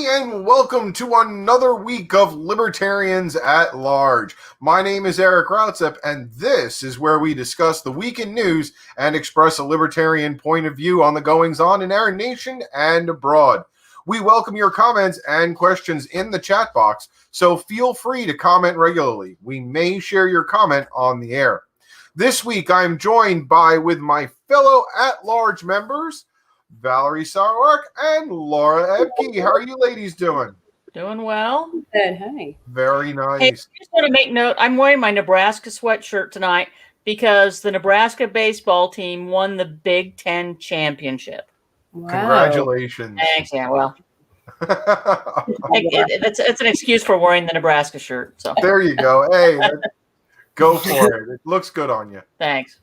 and welcome to another week of Libertarians at Large. My name is Eric Rautzep, and this is where we discuss the week in news and express a libertarian point of view on the goings-on in our nation and abroad. We welcome your comments and questions in the chat box, so feel free to comment regularly. We may share your comment on the air. This week, I'm joined with my fellow at-large members, Valerie Sarwark and Laura Ebke. How are you ladies doing? Doing well. Good. Hi. Very nice. Hey, I just want to make note, I'm wearing my Nebraska sweatshirt tonight because the Nebraska baseball team won the Big Ten championship. Wow. Congratulations. Thanks. Yeah, well, it's an excuse for wearing the Nebraska shirt. So there you go. Hey, go for it. It looks good on you. Thanks.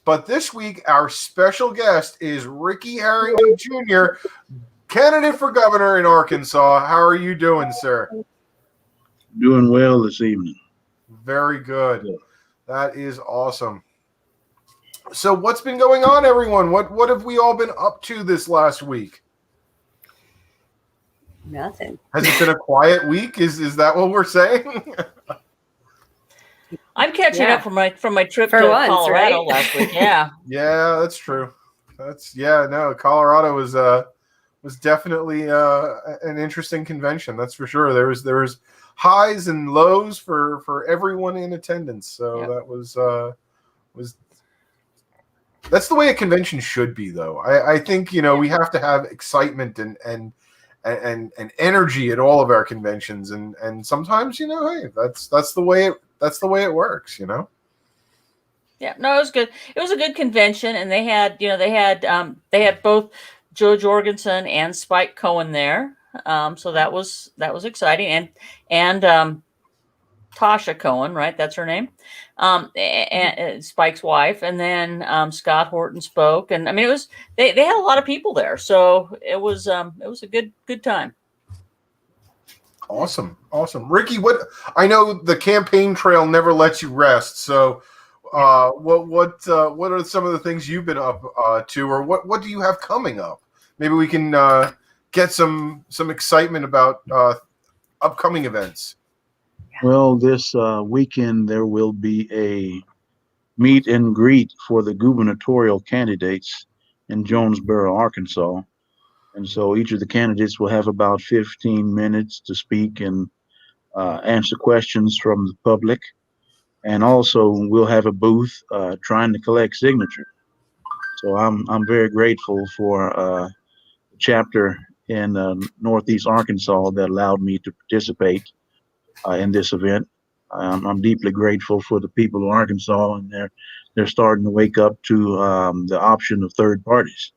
But this week, our special guest is Ricky Harrington Jr., candidate for governor in Arkansas. How are you doing, sir? Doing well this evening. Very good. That is awesome. So what's been going on, everyone? What have we all been up to this last week? Nothing. Has it been a quiet week? Is that what we're saying? I'm catching up from my trip For to once, Colorado right? last week. Yeah. Yeah, that's true. Colorado was definitely an interesting convention. That's for sure. There was highs and lows for everyone in attendance. So Yep. that was that's the way a convention should be, though. I think we have to have excitement and energy at all of our conventions, and sometimes hey, that's the way it works. Yeah, no, it was good. It was a good convention, and they had both Joe Jorgensen and Spike Cohen there. So that was exciting, and Tasha Cohen, right? That's her name, and Spike's wife, and then Scott Horton spoke, and I mean they had a lot of people there, so it was a good time. Awesome. Ricky, I know the campaign trail never lets you rest. So, what are some of the things you've been up to, or what do you have coming up? Maybe we can get some excitement about upcoming events. Well, this weekend there will be a meet and greet for the gubernatorial candidates in Jonesboro, Arkansas. And so each of the candidates will have about 15 minutes to speak and answer questions from the public. And also we'll have a booth trying to collect signatures. So I'm very grateful for the chapter in Northeast Arkansas that allowed me to participate in this event. I'm deeply grateful for the people of Arkansas, and they're starting to wake up to the option of third parties.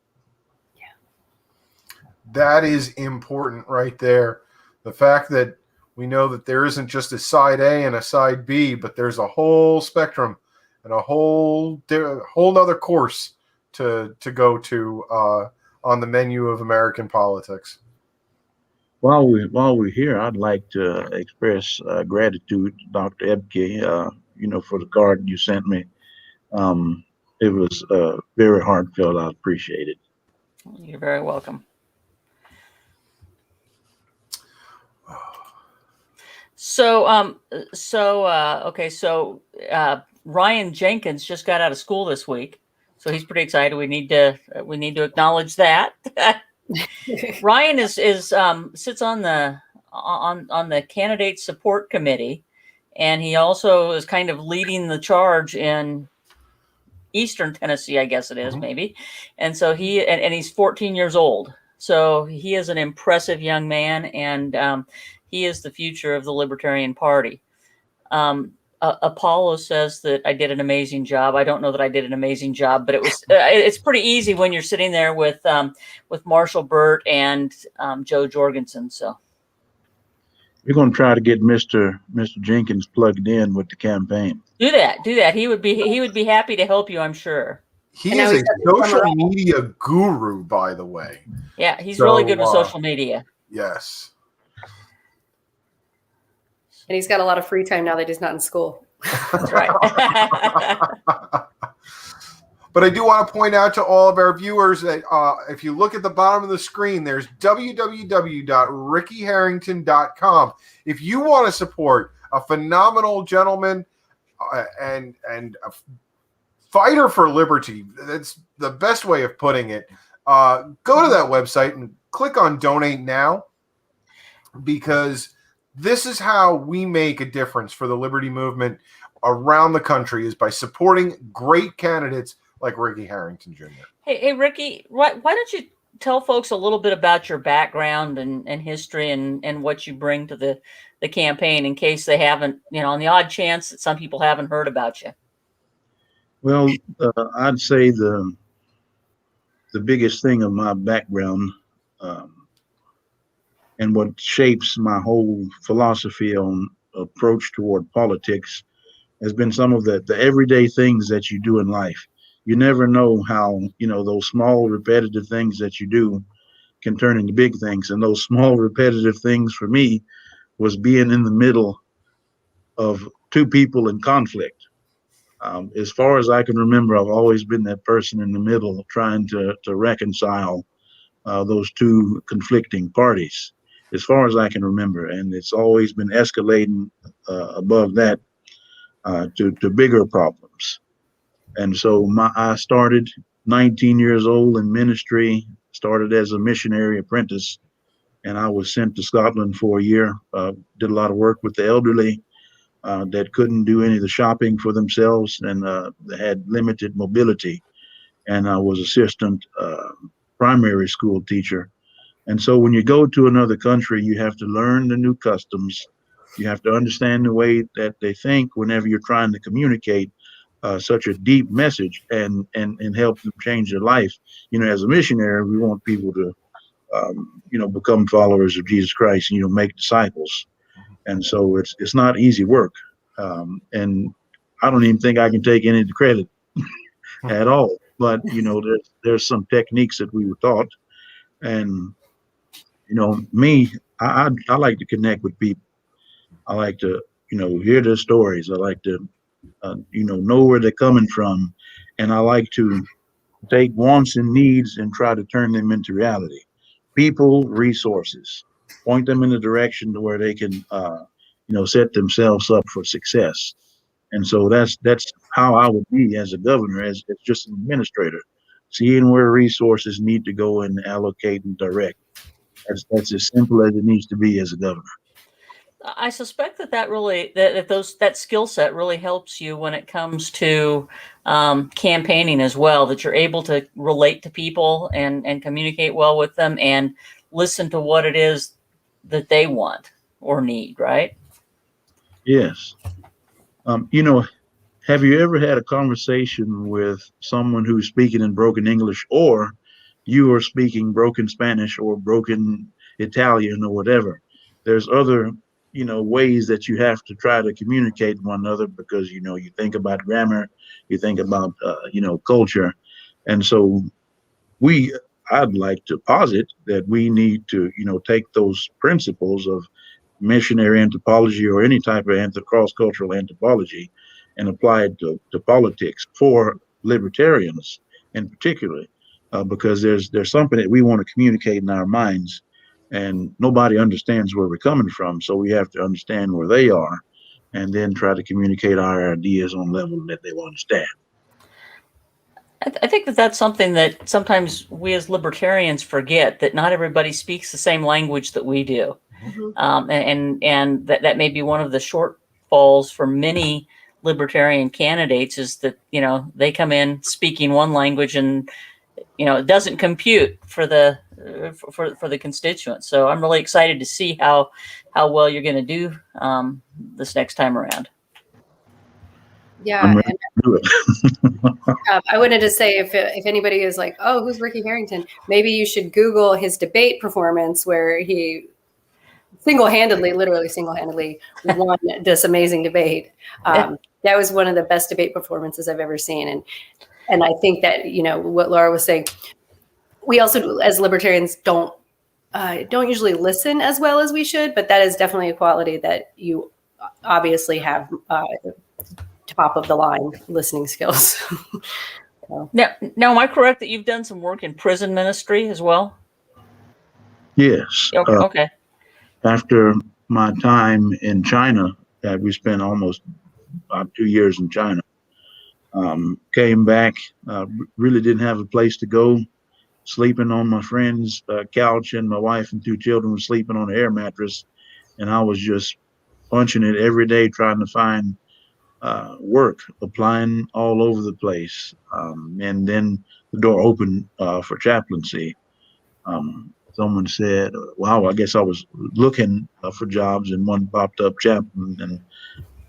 That is important right there. The fact that we know that there isn't just a side A and a side B, but there's a whole spectrum and a whole other course to go to on the menu of American politics. While we're here, I'd like to express gratitude to Dr. Ebke, for the card you sent me. It was very heartfelt. I appreciate it. You're very welcome. So Ryan Jenkins just got out of school this week, so he's pretty excited. We need to acknowledge that. Ryan sits on the candidate support committee, and he also is kind of leading the charge in Eastern Tennessee, I guess it is, maybe. And so he's 14 years old, so he is an impressive young man, and he is the future of the Libertarian Party. Apollo says that I did an amazing job. I don't know that I did an amazing job, but it's pretty easy when you're sitting there with Marshall Burt and Joe Jorgensen. So we're going to try to get Mr. Jenkins plugged in with the campaign. Do that. He would be happy to help you, I'm sure. He is a social media guru, by the way. Yeah, he's really good with social media. Yes. And he's got a lot of free time now that he's not in school. That's right. But I do want to point out to all of our viewers that if you look at the bottom of the screen, there's www.rickyharrington.com. If you want to support a phenomenal gentleman and a fighter for liberty, that's the best way of putting it, go to that website and click on Donate Now, because this is how we make a difference for the liberty movement around the country, is by supporting great candidates like Ricky Harrington Jr. Hey, Ricky, why don't you tell folks a little bit about your background and history and what you bring to the campaign, in case they haven't, on the odd chance that some people haven't heard about you. Well, I'd say the biggest thing of my background and what shapes my whole philosophy on approach toward politics has been some of the everyday things that you do in life. You never know how, those small repetitive things that you do can turn into big things. And those small repetitive things for me was being in the middle of two people in conflict. As far as I can remember, I've always been that person in the middle trying to reconcile those two conflicting parties, as far as I can remember. And it's always been escalating above that to bigger problems. And so I started 19 years old in ministry, started as a missionary apprentice, and I was sent to Scotland for a year, did a lot of work with the elderly that couldn't do any of the shopping for themselves, and they had limited mobility. And I was assistant primary school teacher. And so when you go to another country, you have to learn the new customs. You have to understand the way that they think whenever you're trying to communicate such a deep message and help them change their life. As a missionary, we want people to, become followers of Jesus Christ and, make disciples. And so it's not easy work. And I don't even think I can take any of the credit at all. But, there's some techniques that we were taught. And, me, I like to connect with people. I like to, hear their stories. I like to, know where they're coming from. And I like to take wants and needs and try to turn them into reality. People, resources, point them in the direction to where they can, set themselves up for success. And so that's how I would be as a governor, as just an administrator, seeing where resources need to go and allocate and direct. That's as simple as it needs to be as a governor. I suspect that skill set really helps you when it comes to campaigning as well, that you're able to relate to people and communicate well with them and listen to what it is that they want or need, right? Yes. Have you ever had a conversation with someone who's speaking in broken English, or you are speaking broken Spanish or broken Italian or whatever? There's other ways that you have to try to communicate with one another, because you think about grammar, you think about culture. And so I'd like to posit that we need to take those principles of missionary anthropology or any type of cross-cultural anthropology and apply it to politics for libertarians in particular, because there's something that we want to communicate in our minds, and nobody understands where we're coming from. So we have to understand where they are and then try to communicate our ideas on a level that they will understand. I think that's something that sometimes we as libertarians forget, that not everybody speaks the same language that we do. Mm-hmm. And that may be one of the shortfalls for many libertarian candidates, is that, they come in speaking one language and, it doesn't compute for the constituents. So I'm really excited to see how well you're going to do this next time around. Yeah, I wanted to say, if anybody is like, oh, who's Ricky Harrington? Maybe you should Google his debate performance, where he literally single-handedly won this amazing debate. That was one of the best debate performances I've ever seen. And I think that, what Laura was saying, we also, as libertarians, don't usually listen as well as we should, but that is definitely a quality that you obviously have top of the line listening skills. Now, am I correct that you've done some work in prison ministry as well? Yes. Okay. After my time in China, we spent almost about 2 years in China. Came back, really didn't have a place to go, sleeping on my friend's couch, and my wife and 2 children were sleeping on an air mattress. And I was just punching it every day, trying to find work, applying all over the place. And then the door opened for chaplaincy. Someone said, wow, I guess I was looking for jobs, and one popped up, chaplain. And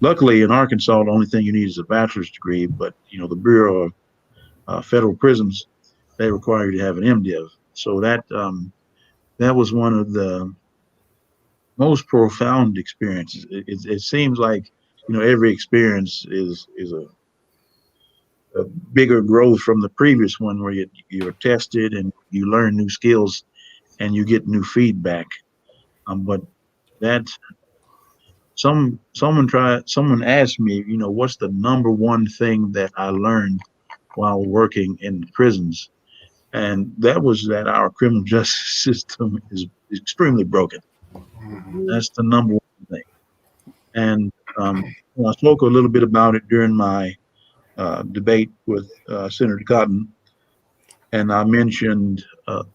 luckily in Arkansas, the only thing you need is a bachelor's degree, but the Bureau of Federal Prisons, they require you to have an MDiv. So that was one of the most profound experiences. It seems like every experience is a bigger growth from the previous one, where you're tested and you learn new skills and you get new feedback. But that someone asked me, what's the number one thing that I learned while working in prisons? And that was that our criminal justice system is extremely broken. That's the number one thing. And I spoke a little bit about it during my debate with Senator Cotton, and I mentioned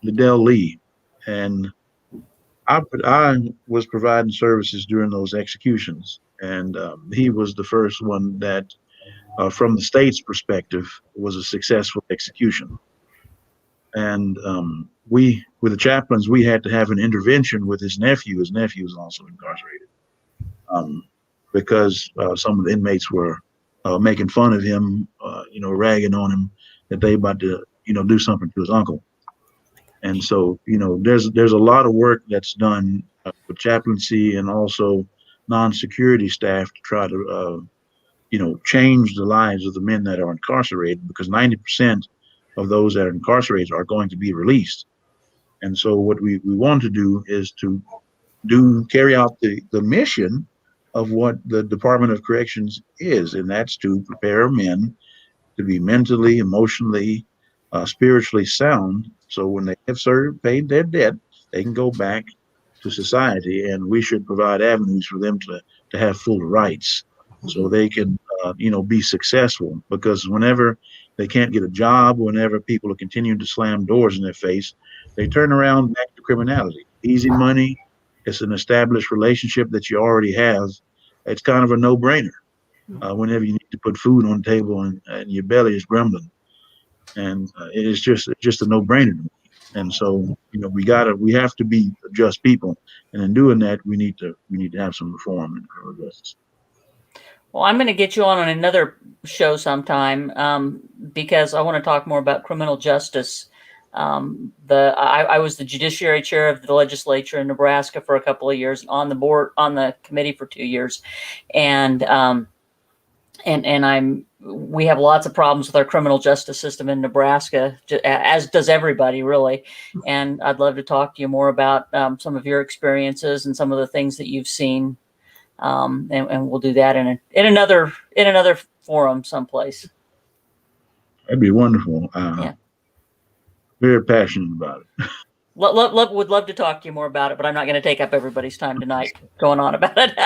Liddell Lee, and I was providing services during those executions, and he was the first one that, from the state's perspective, was a successful execution. And with the chaplains, we had to have an intervention with his nephew. His nephew was also incarcerated, because some of the inmates were making fun of him, ragging on him that they about to, do something to his uncle. And so, there's a lot of work that's done with chaplaincy and also non-security staff to try to, change the lives of the men that are incarcerated, because 90% of those that are incarcerated are going to be released. And so what we want to do is to carry out the mission of what the Department of Corrections is, and that's to prepare men to be mentally, emotionally, spiritually sound, so when they have paid their debt, they can go back to society, and we should provide avenues for them to have full rights, so they can be successful. Because whenever they can't get a job, whenever people are continuing to slam doors in their face, they turn around back to criminality. Easy money. It's an established relationship that you already have. It's kind of a no-brainer whenever you need to put food on the table and your belly is grumbling. And it's just a no-brainer to me. And so, we have to be just people. And in doing that, we need to have some reform in criminal justice. Well, I'm going to get you on another show sometime, because I want to talk more about criminal justice. I was the judiciary chair of the legislature in Nebraska for a couple of years, on the committee for 2 years, and we have lots of problems with our criminal justice system in Nebraska, as does everybody, really. And I'd love to talk to you more about some of your experiences and some of the things that you've seen. And we'll do that in another forum someplace. That'd be wonderful. Yeah. Very passionate about it. Would love to talk to you more about it, but I'm not going to take up everybody's time tonight going on about it.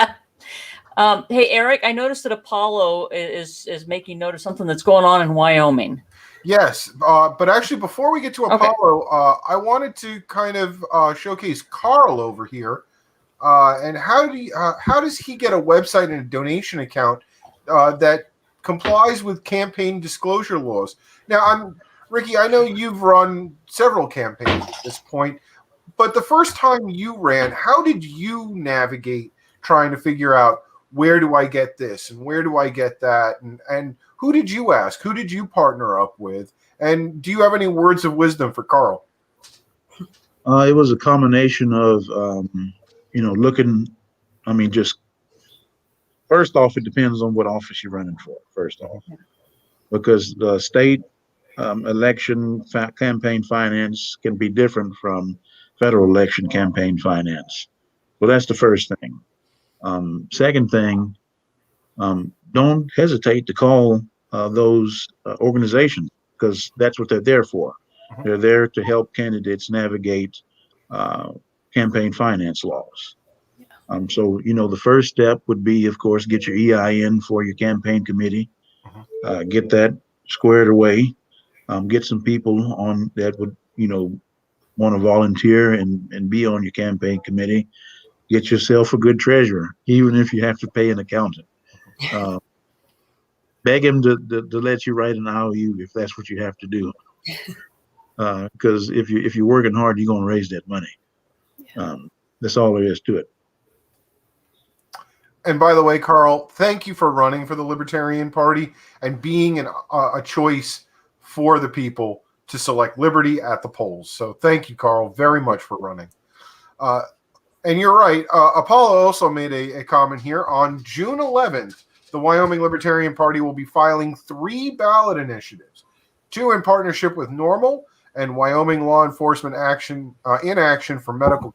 Hey, Eric, I noticed that Apollo is making note of something that's going on in Wyoming. Yes, but actually, before we get to Apollo, I wanted to kind of showcase Carl over here. And how does he get a website and a donation account that complies with campaign disclosure laws? Now, Ricky, I know you've run several campaigns at this point, but the first time you ran, how did you navigate trying to figure out, where do I get this and where do I get that, and who did you ask? Who did you partner up with? And do you have any words of wisdom for Carl? It was a combination of looking. Just first off, it depends on what office you're running for. First off, because the state election campaign finance can be different from federal election campaign finance. Well, that's the first thing. Second thing, don't hesitate to call those organizations. because that's what they're there for. Mhm. They're there to help candidates navigate campaign finance laws. So, the first step would be, of course, get your EIN for your campaign committee, get that squared away, get some people on that would, want to volunteer and be on your campaign committee. Get yourself a good treasurer, even if you have to pay an accountant. Beg him to let you write an IOU if that's what you have to do. Because if you're working hard, you're going to raise that money. That's all there is to it. And by the way, Carl, thank you for running for the Libertarian Party and being a choice for the people to select liberty at the polls. So thank you, Carl, very much for running. And you're right. Apollo also made a comment here. On June 11th, the Wyoming Libertarian Party will be filing 3 ballot initiatives, 2 in partnership with NORML and Wyoming Law Enforcement Action in Action for Medical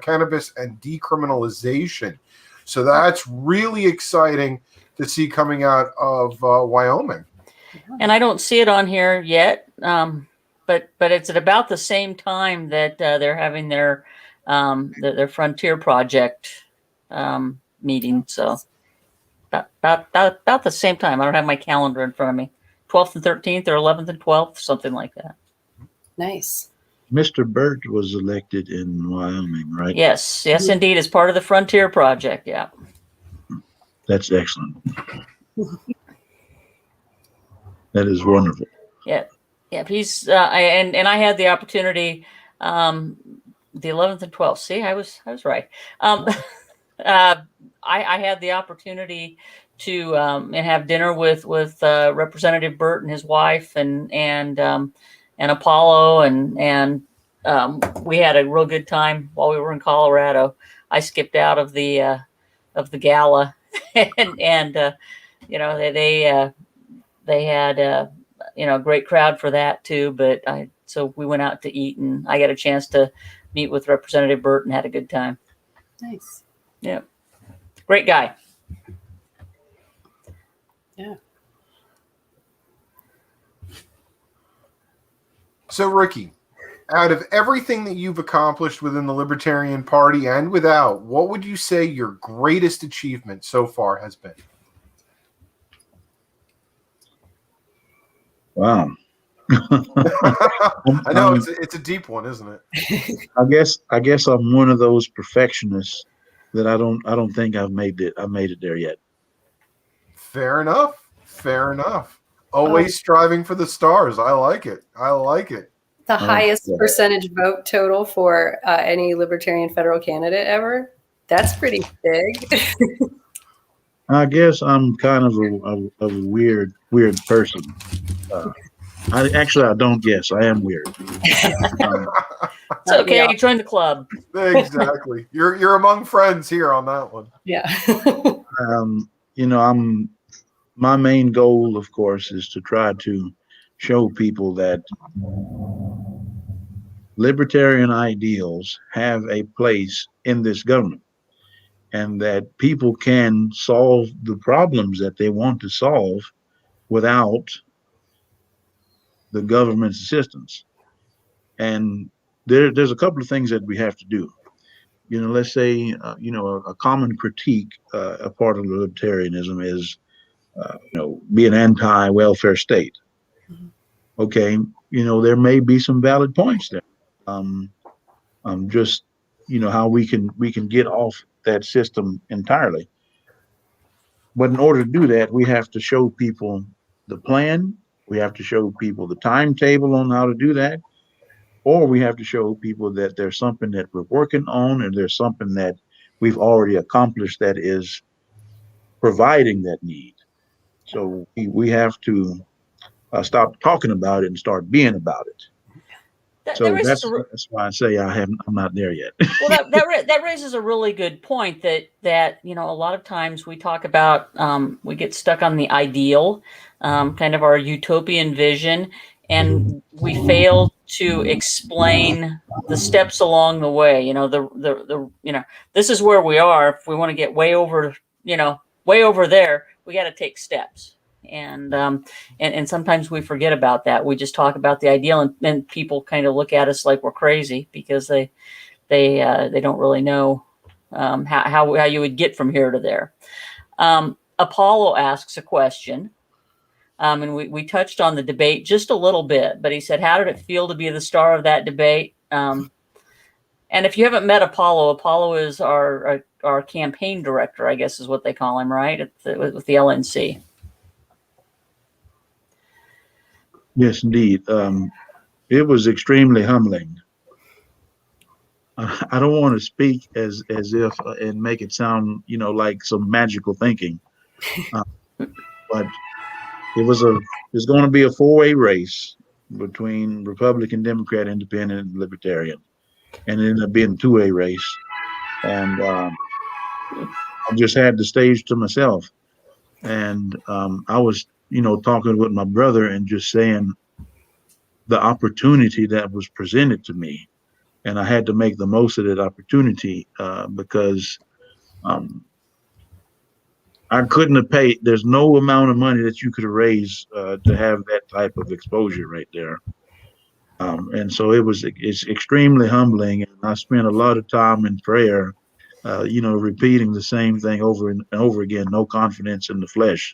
Cannabis and Decriminalization. So that's really exciting to see coming out of Wyoming. And I don't see it on here yet, but it's at about the same time that they're having their Frontier Project meeting. So about the same time. I don't have my calendar in front of me. 12th and 13th, or 11th and 12th, something like that. Nice. Mr. Burt was elected in Wyoming, right? Yes, indeed, as part of the Frontier Project. Yeah. That's excellent. That is wonderful. Yeah. He's and I had the opportunity, the 11th and 12th. See, I was right. I had the opportunity to and have dinner with Representative Burt and his wife and Apollo and we had a real good time while we were in Colorado. I skipped out of the gala and they had a great crowd for that too. But so we went out to eat and I got a chance to meet with Representative Burt and had a good time. Nice. Yeah. Great guy. Yeah. So, Ricky, out of everything that you've accomplished within the Libertarian Party and without, what would you say your greatest achievement so far has been? Wow. I know it's a deep one, isn't it? I guess I'm one of those perfectionists that I don't think I've made it there yet. Fair enough. Always striving for the stars. I like it. The highest percentage vote total for any Libertarian federal candidate ever. That's pretty big. I guess I'm kind of a weird person. I don't guess. I am weird. It's okay. Join the club. Exactly. You're among friends here on that one. Yeah. My main goal, of course, is to try to show people that libertarian ideals have a place in this government and that people can solve the problems that they want to solve without the government's assistance. And there's a couple of things that we have to do. Let's say, a common critique, a part of libertarianism is, be an anti-welfare state. Okay, there may be some valid points there. Just, how we can get off that system entirely. But in order to do that, we have to show people the plan. We have to show people the timetable on how to do that. Or we have to show people that there's something that we're working on and there's something that we've already accomplished that is providing that need. So we have to stop talking about it and start being about it. That's why I say I'm not there yet. Well, that raises a really good point that a lot of times we talk about we get stuck on the ideal, kind of our utopian vision, and we fail to explain the steps along the way. This is where we are. If we want to get way over there, we got to take steps. and sometimes we forget about that. We just talk about the ideal, and people kind of look at us like we're crazy because they don't really know how you would get from here to there. Apollo asks a question, and we touched on the debate just a little bit, but he said, "How did it feel to be the star of that debate?" And if you haven't met Apollo, Apollo is our campaign director, I guess is what they call him, right? With the LNC. Yes, indeed. It was extremely humbling. I don't want to speak as if and make it sound, like some magical thinking, but it's going to be a four-way race between Republican, Democrat, Independent, and Libertarian, and it ended up being a two-way race. And I just had the stage to myself, and I was, talking with my brother and just saying the opportunity that was presented to me. And I had to make the most of that opportunity because I couldn't have paid. There's no amount of money that you could have raised to have that type of exposure right there. And so it's extremely humbling. And I spent a lot of time in prayer, repeating the same thing over and over again. No confidence in the flesh.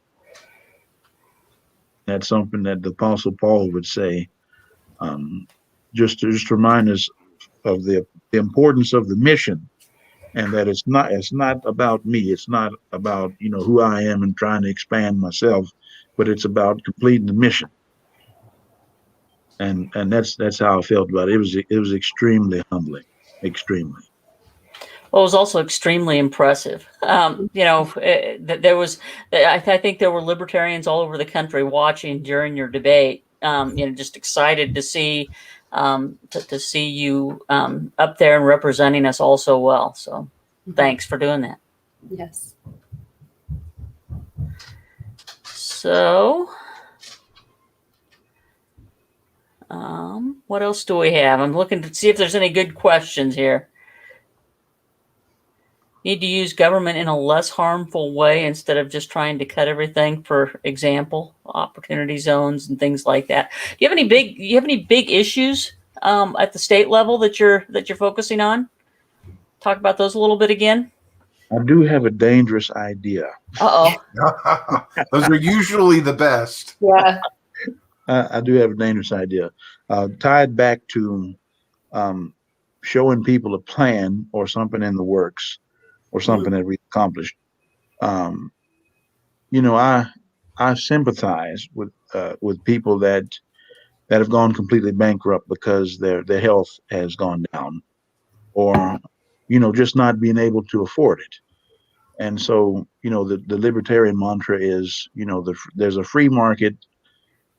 That's something that the Apostle Paul would say. Just to remind us of the importance of the mission, and that it's not about me. It's not about who I am and trying to expand myself, but it's about completing the mission. And that's how I felt about it. It was extremely humbling, extremely. Well, it was also extremely impressive. There was, I think there were libertarians all over the country watching during your debate. Just excited to see you up there and representing us all so well. So, thanks for doing that. Yes. So, what else do we have? I'm looking to see if there's any good questions here. Need to use government in a less harmful way instead of just trying to cut everything. For example, opportunity zones and things like that. Do you have any big issues at the state level that you're focusing on? Talk about those a little bit again. I do have a dangerous idea. Uh-oh. Those are usually the best. Yeah. I do have a dangerous idea. Tied back to showing people a plan or something in the works or something that we accomplished. I sympathize with people that have gone completely bankrupt because their health has gone down, or just not being able to afford it. And so the libertarian mantra is there's a free market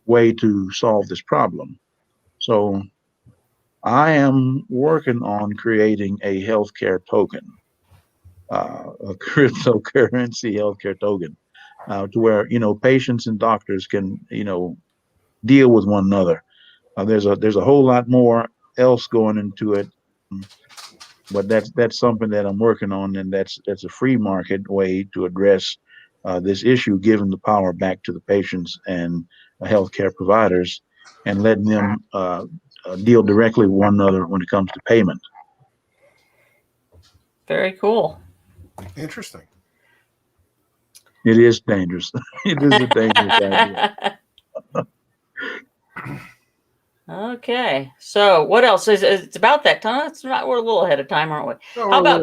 way to solve this problem. So I am working on creating a healthcare token, a cryptocurrency healthcare token, to where patients and doctors can deal with one another. There's a whole lot more else going into it, but that's something that I'm working on, and that's a free market way to address this issue, giving the power back to the patients and healthcare providers, and letting them deal directly with one another when it comes to payment. Very cool. Interesting. It is dangerous. It is a dangerous idea. Okay, so what else it's about that time? We're a little ahead of time, aren't we? No, How about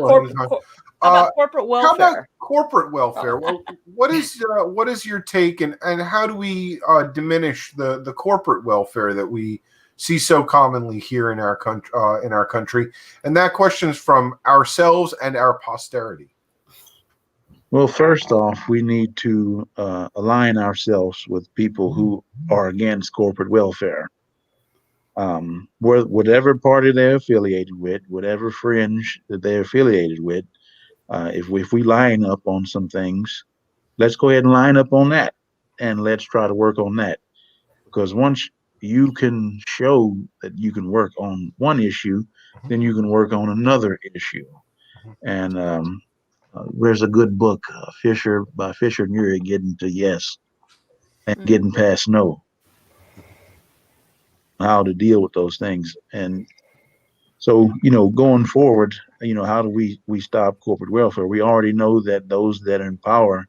corporate welfare? How about corporate welfare? Well, what is your take, and how do we diminish the corporate welfare that we see so commonly here in our country? And that question is from ourselves and our posterity. Well, first off, we need to align ourselves with people who are against corporate welfare. Whatever party they're affiliated with, whatever fringe that they're affiliated with, if we line up on some things, let's go ahead and line up on that, and let's try to work on that. Because once you can show that you can work on one issue, then you can work on another issue. And there's a good book, by Fisher and Uri, Getting to Yes. and getting past no, how to deal with those things. And so, going forward, how do we stop corporate welfare? We already know that those that are in power,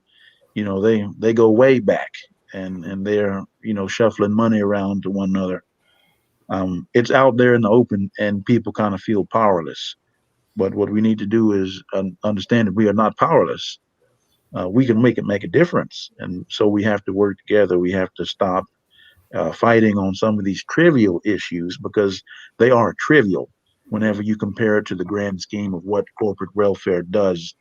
they go way back, and they're, shuffling money around to one another. It's out there in the open, and people kind of feel powerless. But what we need to do is understand that we are not powerless. We can make a difference, and so we have to work together. We have to stop fighting on some of these trivial issues, because they are trivial whenever you compare it to the grand scheme of what corporate welfare does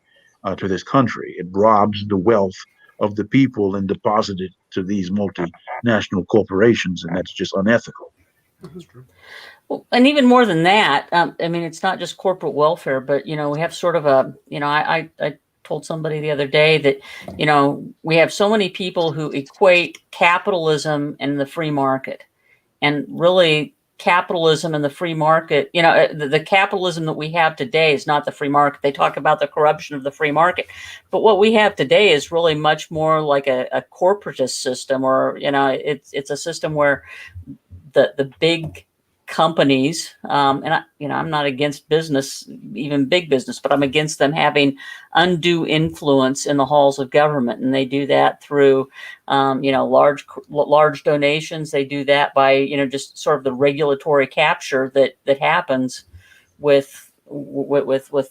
to this country. It robs the wealth of the people and deposits it to these multinational corporations, and that's just unethical. That's true. Well, and even more than that, I mean, it's not just corporate welfare, but, we have sort of a, I told somebody the other day that, we have so many people who equate capitalism and the free market. And really, capitalism and the free market, the capitalism that we have today is not the free market. They talk about the corruption of the free market. But what we have today is really much more like a corporatist system, or, it's a system where the big companies, and I'm not against business, even big business, but I'm against them having undue influence in the halls of government, and they do that through, large donations. They do that by, just sort of the regulatory capture that happens with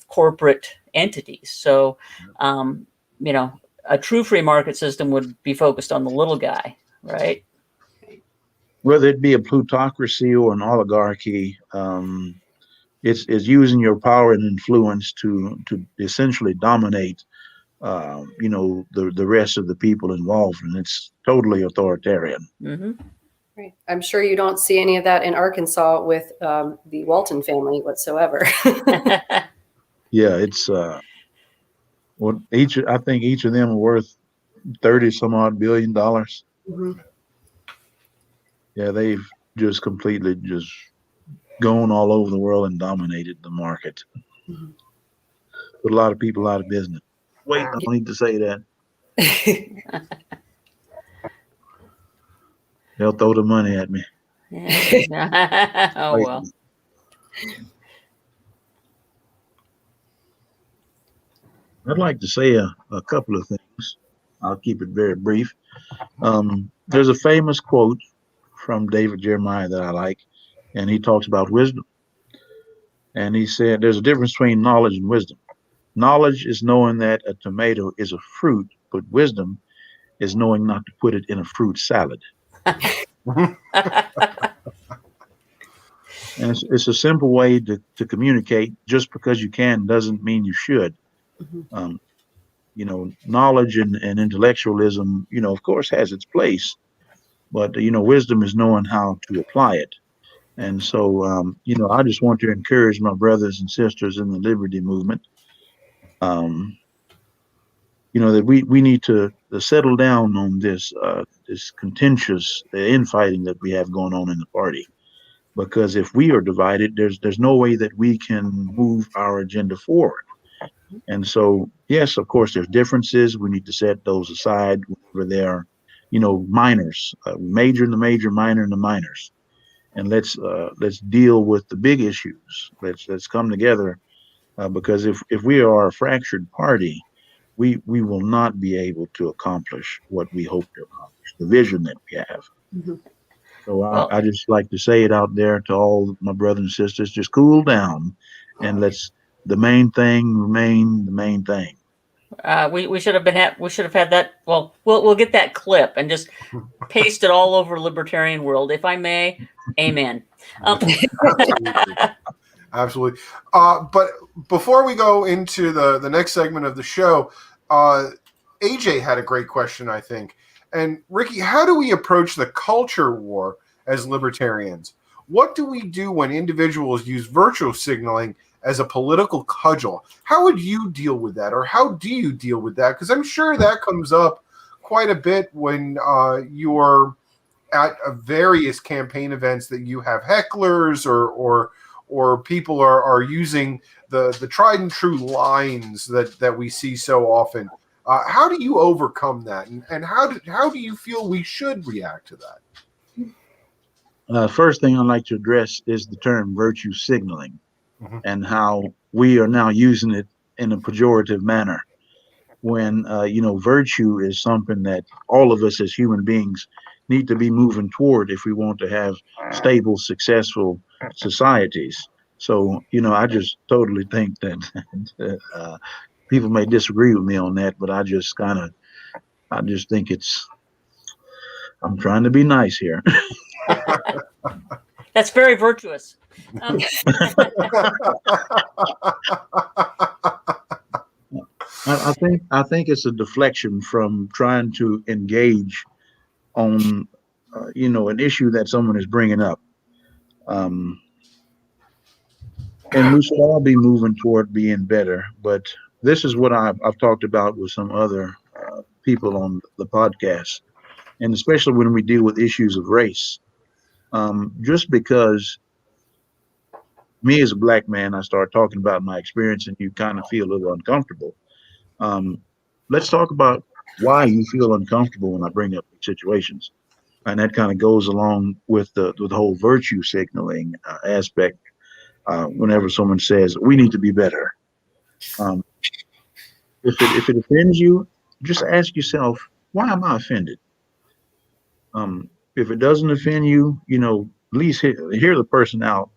corporate entities. So, a true free market system would be focused on the little guy, right? Whether it be a plutocracy or an oligarchy, it's using your power and influence to essentially dominate, the rest of the people involved, and it's totally authoritarian. Mm-hmm. Right. I'm sure you don't see any of that in Arkansas with the Walton family whatsoever. Yeah, it's well, I think each of them are worth 30 some odd $1 billion. Mm-hmm. Yeah, they've just completely just gone all over the world and dominated the market. Mm-hmm. Put a lot of people out of business. Wait, I don't need to say that. They'll throw the money at me. Oh, well. I'd like to say a couple of things. I'll keep it very brief. There's a famous quote from David Jeremiah that I like, and he talks about wisdom. And he said, there's a difference between knowledge and wisdom. Knowledge is knowing that a tomato is a fruit, but wisdom is knowing not to put it in a fruit salad. And it's a simple way to communicate. Just because you can doesn't mean you should. Mm-hmm. Knowledge and intellectualism, of course, has its place. But, wisdom is knowing how to apply it. And so, I just want to encourage my brothers and sisters in the liberty movement, that we need to settle down on this contentious infighting that we have going on in the party. Because if we are divided, there's no way that we can move our agenda forward. And so, yes, of course, there's differences. We need to set those aside whenever they're, minors, major in the major, minor in the minors. And let's deal with the big issues. Let's come together, because if we are a fractured party, we will not be able to accomplish what we hope to accomplish, the vision that we have. Mm-hmm. So I just like to say it out there to all my brothers and sisters: just cool down, and let's the main thing remain the main thing. We should have had that. Well, we'll get that clip and just paste it all over Libertarian World, if I may. Amen. Absolutely. But before we go into the next segment of the show, AJ had a great question, I think. And Ricky, how do we approach the culture war as libertarians? What do we do when individuals use virtue signaling as a political cudgel? How would you deal with that, or how do you deal with that? Because I'm sure that comes up quite a bit when you're at various campaign events that you have hecklers or people are using the tried and true lines that we see so often. How do you overcome that, and how do you feel we should react to that? First thing I'd like to address is the term virtue signaling, Mm-hmm. and how we are now using it in a pejorative manner. When virtue is something that all of us as human beings need to be moving toward if we want to have stable, successful societies. So, I just totally think that people may disagree with me on that, but I just think I'm trying to be nice here. That's very virtuous. I think it's a deflection from trying to engage on an issue that someone is bringing up, and we should all be moving toward being better. But this is what I've talked about with some other people on the podcast, and especially when we deal with issues of race. Just because me as a black man, I start talking about my experience, and you kind of feel a little uncomfortable. Let's talk about why you feel uncomfortable when I bring up situations. And that kind of goes along with the whole virtue signaling aspect. Whenever someone says, we need to be better. If it offends you, just ask yourself, why am I offended? If it doesn't offend you, at least hear the person out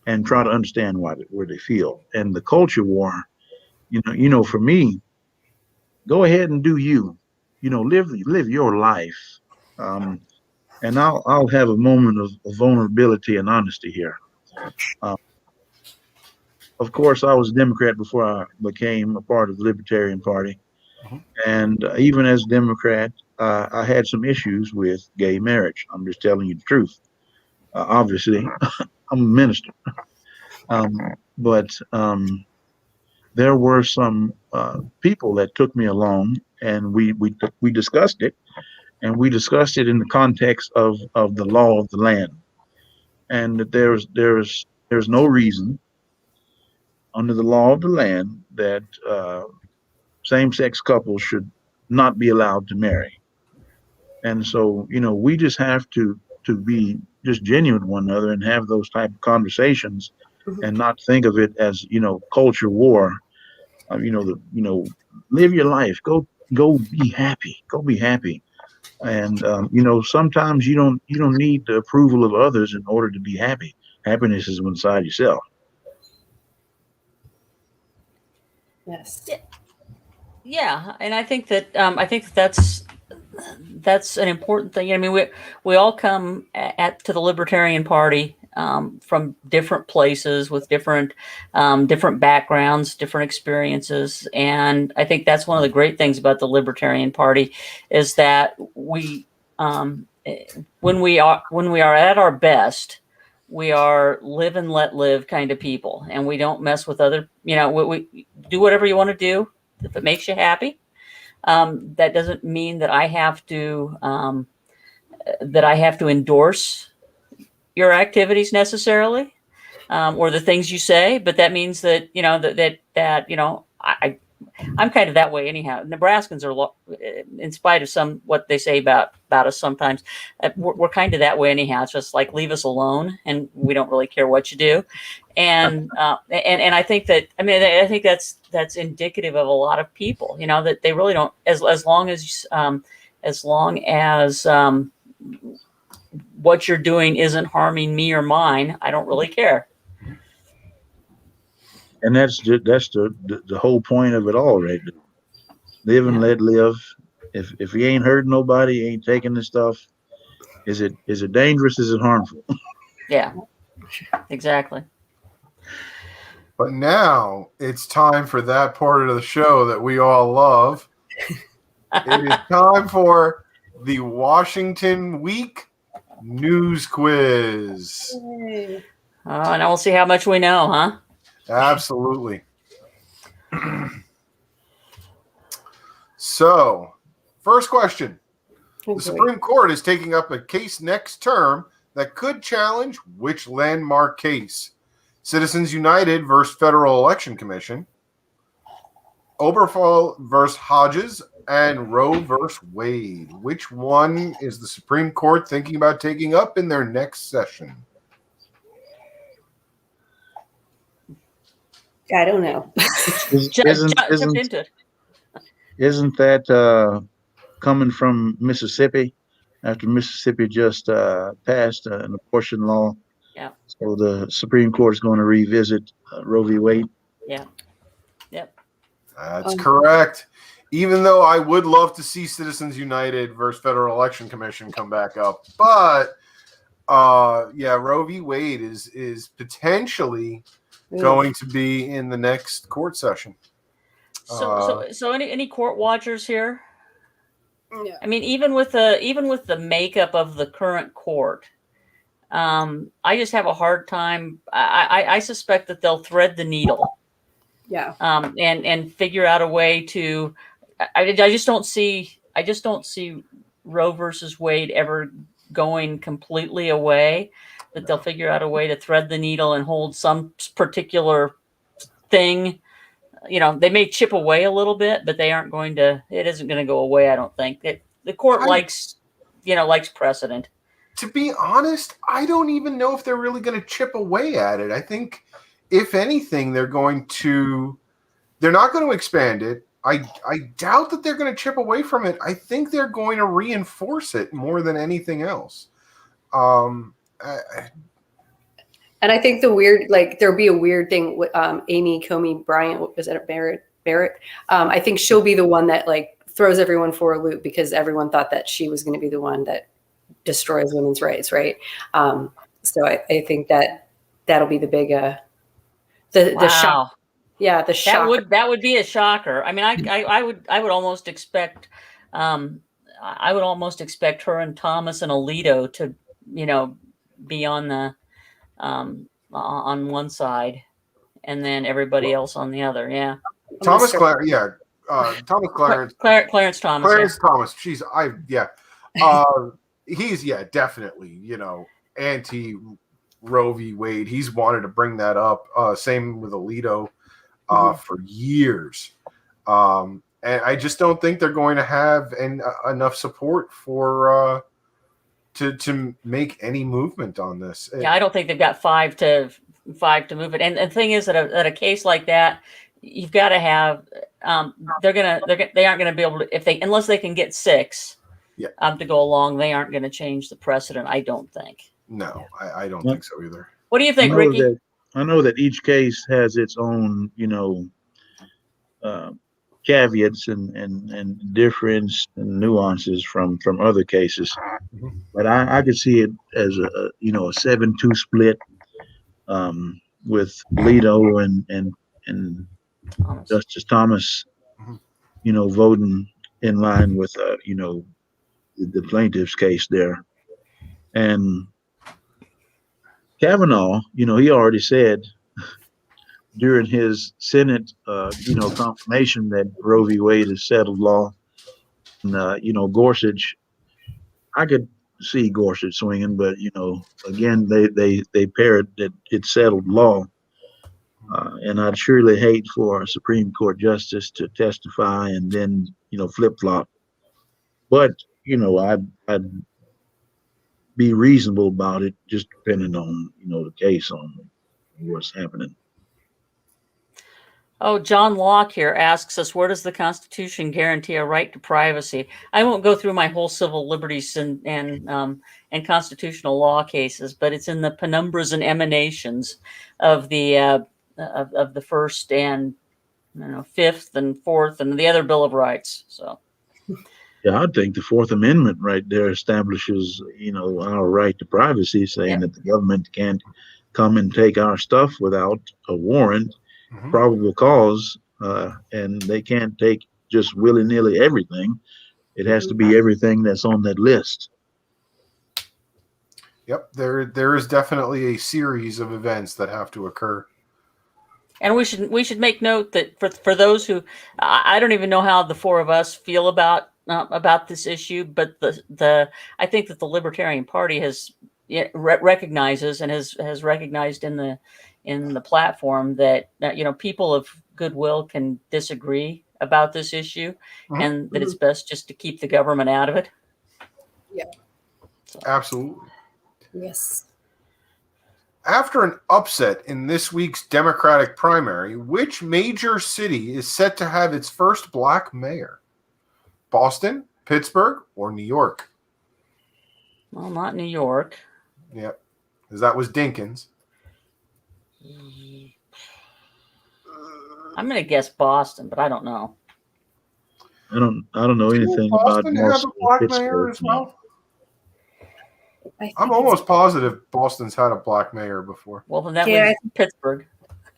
and try to understand where they feel. And the culture war, for me, go ahead and do you, live your life. And I'll have a moment of vulnerability and honesty here. Of course, I was a Democrat before I became a part of the Libertarian Party. Mm-hmm. And even as a Democrat, I had some issues with gay marriage. I'm just telling you the truth. Obviously, I'm a minister. But there were some people that took me along, and we discussed it. And we discussed it in the context of the law of the land, and that there's no reason under the law of the land that same-sex couples should not be allowed to marry. And so, we just have to be just genuine with one another and have those type of conversations, and not think of it as culture war. Live your life. Go be happy. Go be happy. And sometimes you don't need the approval of others in order to be happy. Happiness is inside yourself. Yes. Yeah, and I think that's an important thing. I mean, we all come to the Libertarian Party from different places with different backgrounds, different experiences, and I think that's one of the great things about the Libertarian Party is that we, when we are at our best, we are live and let live kind of people, and we don't mess with other. We do whatever you want to do if it makes you happy. That doesn't mean that I have to endorse your activities necessarily, or the things you say, but that means that I'm kind of that way anyhow. Nebraskans are, in spite of what they say about us sometimes, we're kind of that way anyhow. It's just like, leave us alone, and we don't really care what you do. And I think that, I think that's indicative of a lot of people, that they really don't, as long as what you're doing isn't harming me or mine, I don't really care. And that's the whole point of it all, right? Live and let live. If he ain't hurting nobody, he ain't taking this stuff. Is it dangerous? Is it harmful? Yeah, exactly. But now it's time for that part of the show that we all love. It is time for the Washington Week News Quiz. Yay. Now we'll see how much we know, huh? Absolutely. So, first question. The Supreme Court is taking up a case next term that could challenge which landmark case? Citizens United versus Federal Election Commission, Obergefell versus Hodges and Roe versus Wade. Which one is the Supreme Court thinking about taking up in their next session? I don't know. Jump into it. Isn't that coming from Mississippi? After Mississippi just passed an abortion law, Yeah. So the Supreme Court is going to revisit Roe v. Wade. Yeah. Yep. That's correct. Even though I would love to see Citizens United versus Federal Election Commission come back up, but Roe v. Wade is potentially going to be in the next court session. So any court watchers here? Yeah. I mean, even with the makeup of the current court, I just have a hard time. I suspect that they'll thread the needle. Yeah. And figure out a way to. I just don't see Roe versus Wade ever going completely away. That they'll figure out a way to thread the needle and hold some particular thing. You know, they may chip away a little bit, but they aren't going to. It isn't going to go away. I don't think. The court likes precedent. To be honest, I don't even know if they're really going to chip away at it. I think, if anything, they're not going to expand it. I doubt that they're going to chip away from it. I think they're going to reinforce it more than anything else. And I think there'll be a weird thing with Amy Comey Bryant. Was it Barrett? I think she'll be the one that throws everyone for a loop because everyone thought that she was going to be the one that destroys women's rights, right? So I think that'll be the big the shock. Yeah, the shock. That would be a shocker. I mean, I would almost expect her and Thomas and Alito to be on the on one side, and then everybody else on the other. Yeah. Thomas Clarence. Yeah. Thomas Clarence. Clarence Thomas. Clarence Thomas. He's definitely anti Roe v. Wade. He's wanted to bring that up. Same with Alito for years. And I just don't think they're going to have enough support for to make any movement on this. Yeah, I don't think they've got five to move it. And the thing is that a case like that, you've got to have. They aren't gonna be able to unless they can get 6. Yeah. To go along, they aren't going to change the precedent. I don't think. No, I don't think so either. What do you think, Ricky? I know that each case has its own, caveats and difference and nuances from other cases. Mm-hmm. But I could see it as a 7-2 split with Alito and Justice Thomas, voting in line with the plaintiff's case there. And Kavanaugh, he already said during his Senate, confirmation that Roe v. Wade is settled law. And, Gorsuch, I could see Gorsuch swinging, but, again, they parrot that it's settled law. And I'd surely hate for a Supreme Court justice to testify and then, flip-flop. But, I'd be reasonable about it, just depending on, the case, on what's happening. Oh, John Locke here asks us, where does the Constitution guarantee a right to privacy? I won't go through my whole civil liberties and constitutional law cases, but it's in the penumbras and emanations of the First and Fifth and Fourth and the other Bill of Rights. So. Yeah, I think the Fourth Amendment right there establishes, our right to privacy, saying that the government can't come and take our stuff without a warrant, probable cause, and they can't take just willy-nilly everything. It has to be everything that's on that list. Yep, there is definitely a series of events that have to occur. And we should make note that for those who, I don't even know how the four of us feel about this issue, but I think that the Libertarian Party has recognizes and has recognized in the platform that people of goodwill can disagree about this issue, Mhm. and that it's best just to keep the government out of it. Yeah. So, Absolutely. Yes. After an upset in this week's Democratic primary, which major city is set to have its first black mayor? Boston, Pittsburgh, or New York? well, not New York. Yep, because that was Jenkins. I'm going to guess Boston, but I don't know. I don't know anything about Boston have North a black mayor Pittsburgh. as well? I think I'm almost positive Boston's had a black mayor before. Well, then that Yeah, was Pittsburgh.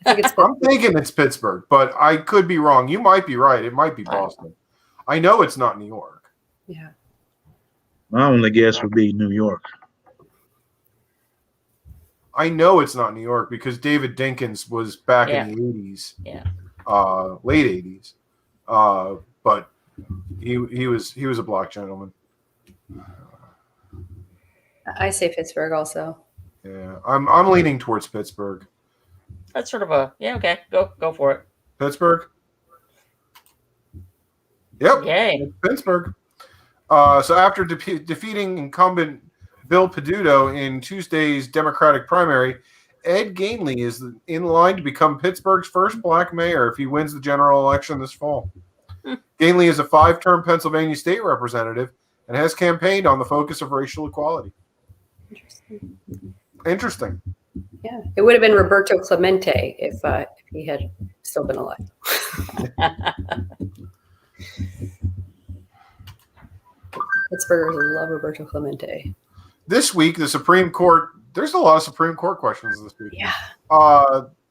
I think it's I'm thinking it's Pittsburgh, but I could be wrong. You might be right. It might be Boston. I know it's not New York. yeah. My only guess would be New York. I know it's not New York because David Jenkins was back Yeah. in the 80s. Yeah. Late 80s. But he was a black gentleman. I say Pittsburgh also. Yeah. I'm leaning towards Pittsburgh. That's sort of a okay. Go for it. Pittsburgh? Yep. Yay. Pittsburgh. So after defeating incumbent Bill Peduto in Tuesday's Democratic primary, Ed Gainley is in line to become Pittsburgh's first black mayor if he wins the general election this fall. Gainley is a 5-term Pennsylvania state representative and has campaigned on the focus of racial equality. Interesting. Yeah. It would have been Roberto Clemente if he had still been alive. Pittsburghers love Roberto Clemente. This week, the Supreme Court, there's a lot of Supreme Court questions this week. Yeah.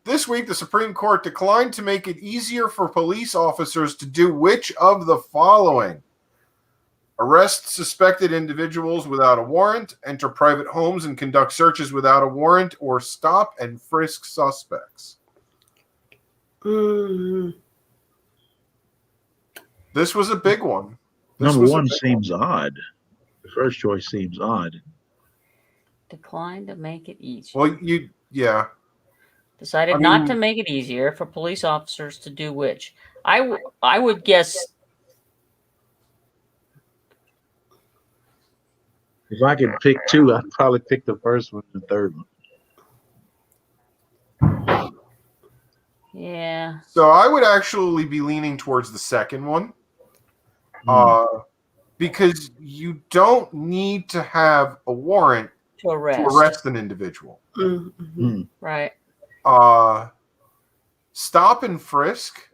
This week, the Supreme Court declined to make it easier for police officers to do which of the following? Arrest suspected individuals without a warrant, enter private homes and conduct searches without a warrant, or stop and frisk suspects. This was a big one. Number one seems odd. The first choice seems odd. Declined to make it easier. Well, yeah. Decided not to make it easier for police officers to do which. I would guess. If I could pick two, I'd probably pick the first one and the third one. Yeah. So I would actually be leaning towards the second one. Because you don't need to have a warrant To arrest. to arrest an individual. Mm-hmm. Right. Stop and frisk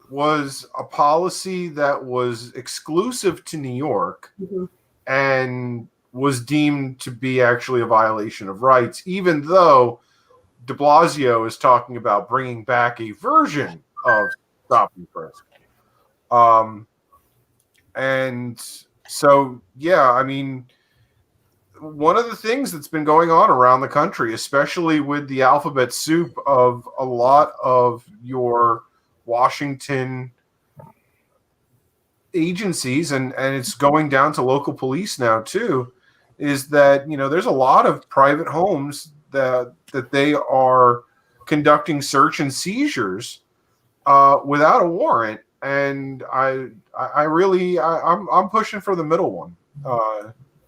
was a policy that was exclusive to New York and was deemed to be actually a violation of rights, even though de Blasio is talking about bringing back a version of stop and frisk. And so, yeah, I mean, one of the things that's been going on around the country, especially with the alphabet soup of a lot of your Washington agencies, and it's going down to local police now too, is that, you know, there's a lot of private homes that they are conducting search and seizures without a warrant. And I'm pushing for the middle one,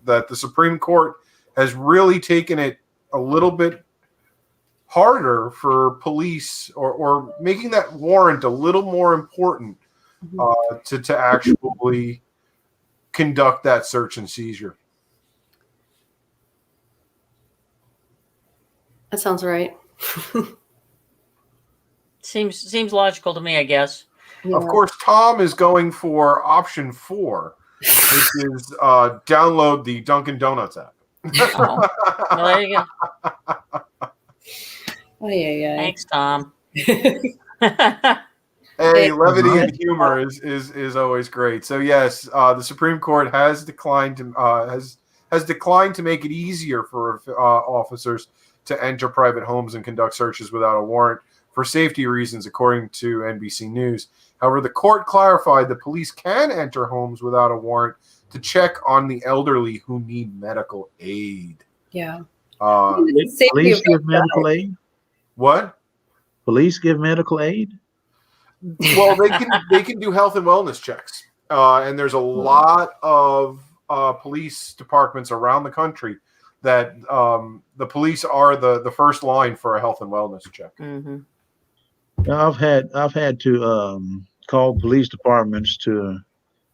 that the Supreme Court has really taken it a little bit harder for police, or making that warrant a little more important to actually conduct that search and seizure. That sounds right. Seems logical to me, I guess. Yeah. Of course, Tom is going for option 4, which is download the Dunkin' Donuts app. Oh. Well, there you go. Oh, yeah. Thanks, Tom. Hey, levity and humor is always great. So yes, the Supreme Court has declined to has declined to make it easier for officers to enter private homes and conduct searches without a warrant for safety reasons, according to NBC News. However, the court clarified that police can enter homes without a warrant to check on the elderly who need medical aid. Yeah. Police give medical aid? What? Police give medical aid? Well, they can do health and wellness checks, and there's a lot of police departments around the country that the police are the first line for a health and wellness check. Mm-hmm. Now, I've had to call police departments to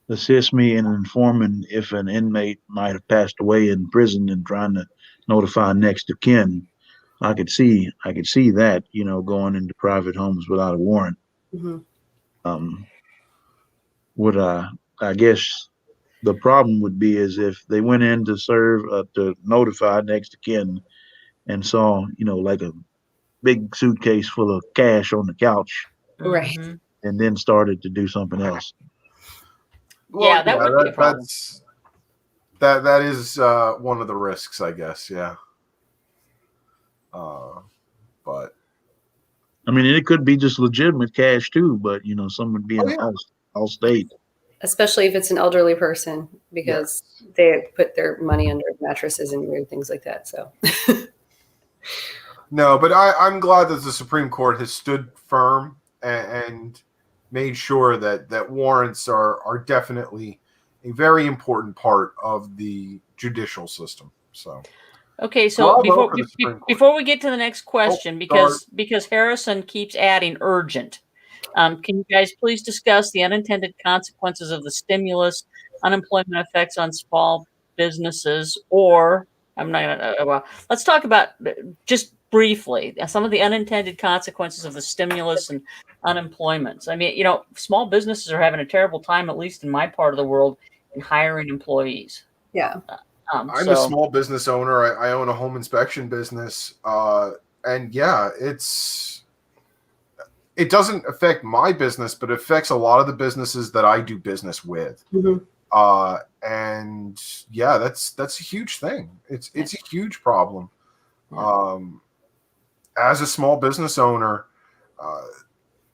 assist me in informing if an inmate might have passed away in prison and trying to notify next of kin. I could see that, going into private homes without a warrant. Mm-hmm. What I guess the problem would be is if they went in to serve to notify next of kin and saw, like a big suitcase full of cash on the couch, Right. and then started to do something else. Well, that would be a problem. That is one of the risks, I guess. Yeah. But I mean, it could be just legitimate cash too, but someone being all state. Especially if it's an elderly person, because they put their money under mattresses and weird things like that. So. No, but I'm glad that the Supreme Court has stood firm and made sure that warrants are definitely a very important part of the judicial system. So. Okay, so before we get to the next question, because Harrison keeps adding urgent, can you guys please discuss the unintended consequences of the stimulus, unemployment effects on small businesses, or I'm not gonna. Well, let's talk about just briefly some of the unintended consequences of the stimulus and unemployment. I mean, small businesses are having a terrible time, at least in my part of the world, in hiring employees. Yeah. I'm a small business owner. I own a home inspection business. And yeah, it doesn't affect my business, but it affects a lot of the businesses that I do business with. Mm-hmm. And yeah, that's a huge thing. It's a huge problem. Yeah. As a small business owner,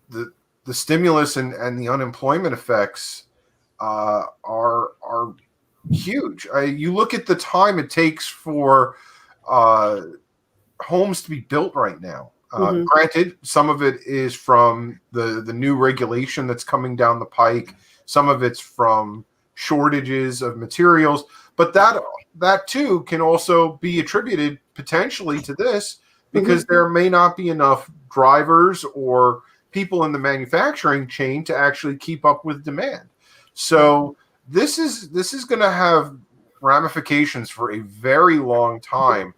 the stimulus and the unemployment effects are huge. You look at the time it takes for homes to be built right now. Granted, some of it is from the new regulation that's coming down the pike. Some of it's from shortages of materials, but that too can also be attributed potentially to this, because there may not be enough drivers or people in the manufacturing chain to actually keep up with demand. So this is going to have ramifications for a very long time,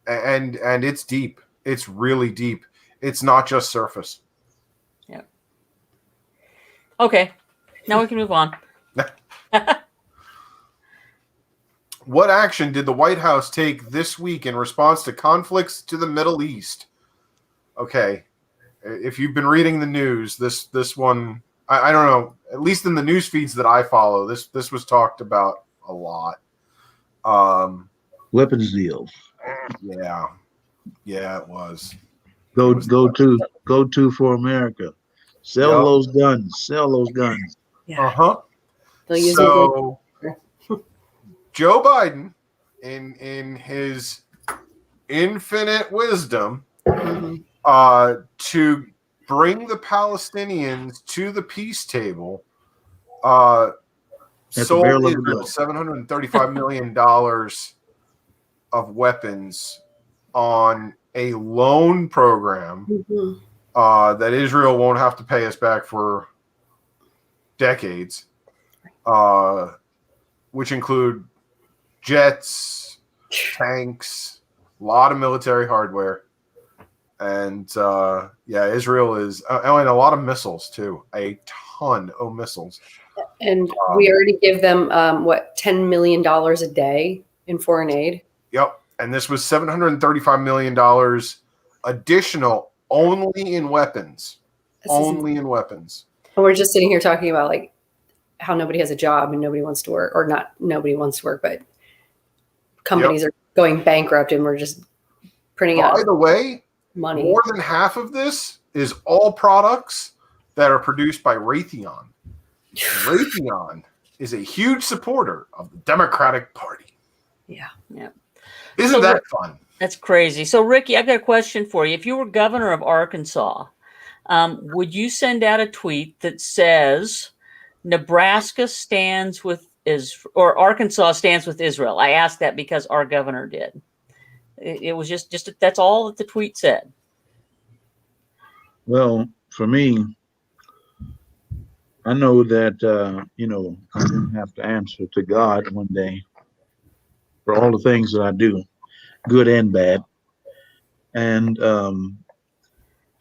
and it's deep. It's really deep. It's not just surface. Yeah. Okay, now we can move on. What action did the White House take this week in response to conflicts to the Middle East? Okay, if you've been reading the news, this one, I don't know, at least in the news feeds that I follow, this was talked about a lot. Weapons deals. Yeah, it was. Go to for America. Sell those guns. Yeah. So Joe Biden, in his infinite wisdom, to bring the Palestinians to the peace table, sold Israel $735 million of weapons on a loan program that Israel won't have to pay us back for decades, which include jets, tanks, a lot of military hardware. And Israel is, and a lot of missiles too, a ton of missiles. And we already give them $10 million a day in foreign aid. Yep, and this was $735 million additional only in weapons. In weapons. And we're just sitting here talking about like how nobody has a job and nobody wants to work, or not nobody wants to work, but companies are going bankrupt, and we're just printing out. By the way, money. More than half of this is all products that are produced by Raytheon. Raytheon is a huge supporter of the Democratic Party. Yeah. Isn't that fun? That's crazy. So, Ricky, I've got a question for you. If you were governor of Arkansas, Would you send out a tweet that says Nebraska stands with or Arkansas stands with Israel? I asked that because our governor did. It was just that's all that the tweet said. Well, for me, I know that, I'm going to have to answer to God one day for all the things that I do, good and bad. And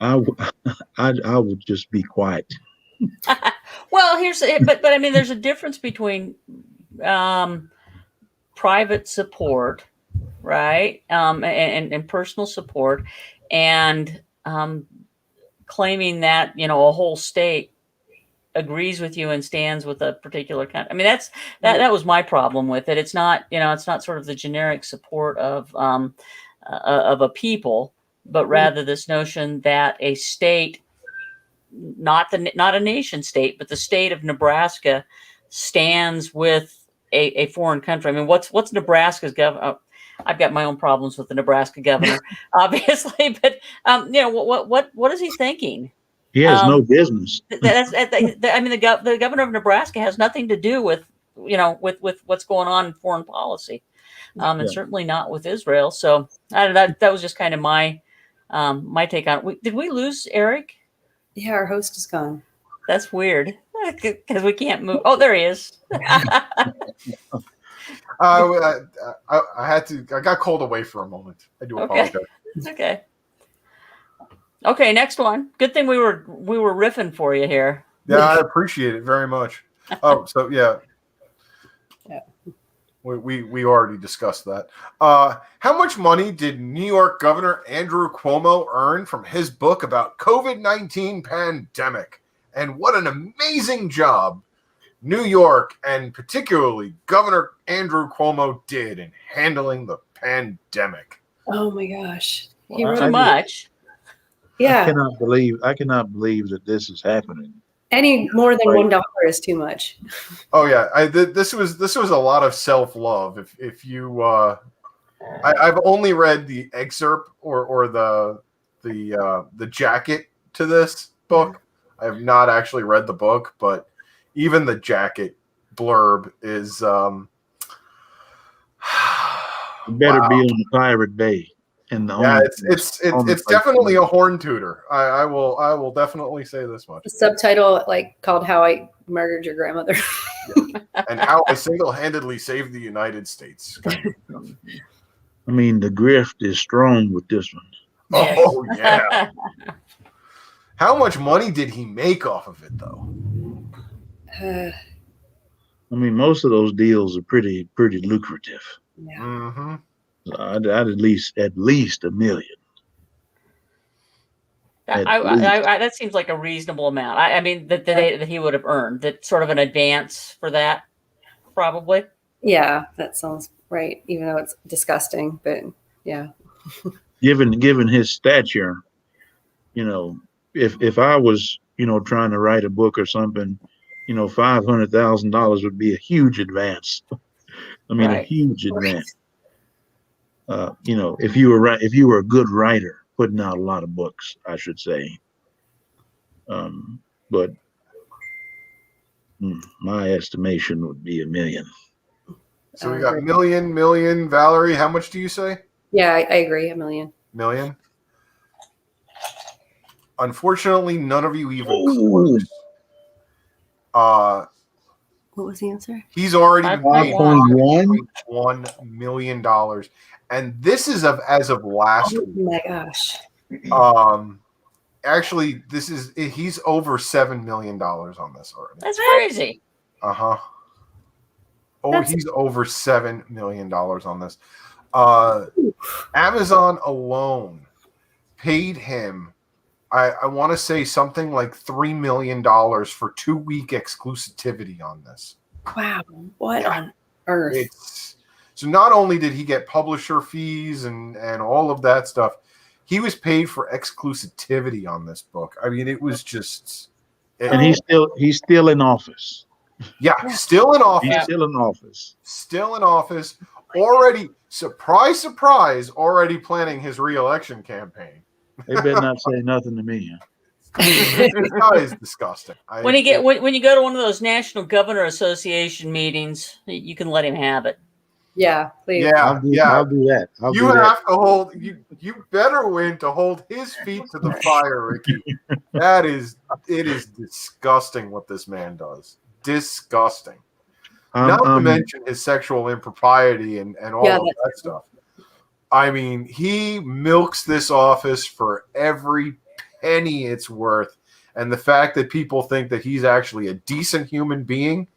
I would just be quiet. Well, but I mean, there's a difference between private support, right, and personal support, and claiming that a whole state agrees with you and stands with a particular country. I mean, that was my problem with it. It's not sort of the generic support of a people, but rather this notion that a state, not a nation state, but the state of Nebraska stands with a foreign country. I mean, what's Nebraska's governor? I've got my own problems with the Nebraska governor, obviously, but what is he thinking? He has no business. I mean, the governor of Nebraska has nothing to do with what's going on in foreign policy, and certainly not with Israel. So that was just kind of my take on it. Did we lose Eric? Yeah, our host is gone. That's weird because we can't move. Oh, there he is. I got called away for a moment. I do apologize. Okay. Okay, next one. Good thing we were riffing for you here. Yeah, I appreciate it very much. Oh, so yeah. We already discussed that. How much money did New York Governor Andrew Cuomo earn from his book about COVID-19 pandemic? And what an amazing job New York and particularly Governor Andrew Cuomo did in handling the pandemic. Oh my gosh. Too much. Yeah. I cannot believe that this is happening. Any more than $1 is too much. Oh yeah, this was a lot of self-love. If you, I've only read the excerpt or the jacket to this book. I have not actually read the book, but even the jacket blurb is better be on the Pirate Bay. It's definitely a horn tooter. I will definitely say this much. The subtitle called "How I Murdered Your Grandmother." Yeah. And how I single-handedly saved the United States. I mean, the grift is strong with this one. Oh yeah. How much money did he make off of it, though? I mean, most of those deals are pretty lucrative. Yeah. Mm-hmm. I'd at least $1 million. That seems like a reasonable amount. I mean that he would have earned that sort of an advance for that, probably. Yeah, that sounds right. Even though it's disgusting, but yeah. Given his stature, if I was trying to write a book or something, $500,000 would be a huge advance. I mean, a huge advance. If you were a good writer, putting out a lot of books, I should say. But my estimation would be $1 million. So we got million. Valerie, how much do you say? Yeah, I agree. $1 million. Million. Unfortunately, none of you even close. What was the answer? He's already paid $5.1 million, and this is as of last week. Oh my gosh! Actually, he's over $7 million on this already. That's crazy. He's over $7 million on this. Amazon alone paid him. I want to say something like $3 million for 2-week exclusivity on this. Wow. What on earth? So not only did he get publisher fees and all of that stuff, he was paid for exclusivity on this book. I mean, it was just... And he's still in office. Yeah, still in office. He's still in office. Still in office. Already, surprise, already planning his re-election campaign. They better not say nothing to me. This guy is disgusting. When you go to one of those National Governor Association meetings, you can let him have it. Yeah, please. Yeah, I'll do that. You have to hold. You better win to hold his feet to the fire, Ricky. It is disgusting what this man does. Disgusting. Not to mention his sexual impropriety and all of that stuff. I mean, he milks this office for every penny it's worth, and the fact that people think that he's actually a decent human being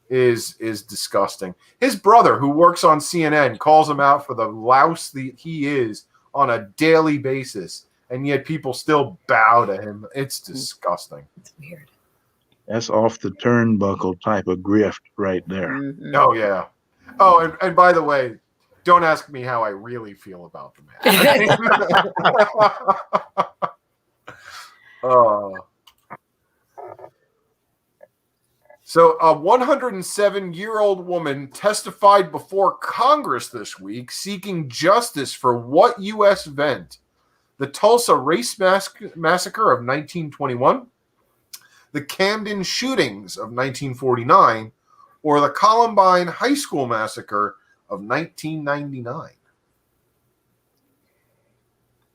is disgusting. His brother, who works on CNN, calls him out for the louse that he is on a daily basis, and yet people still bow to him. It's disgusting. It's weird. That's off the turnbuckle type of grift right there. Mhm. Oh yeah. Oh, and by the way, don't ask me how I really feel about the man. So a 107-year-old woman testified before Congress this week seeking justice for what U.S. event? The Tulsa Race Massacre of 1921, the Camden shootings of 1949, or the Columbine High School Massacre of 1999?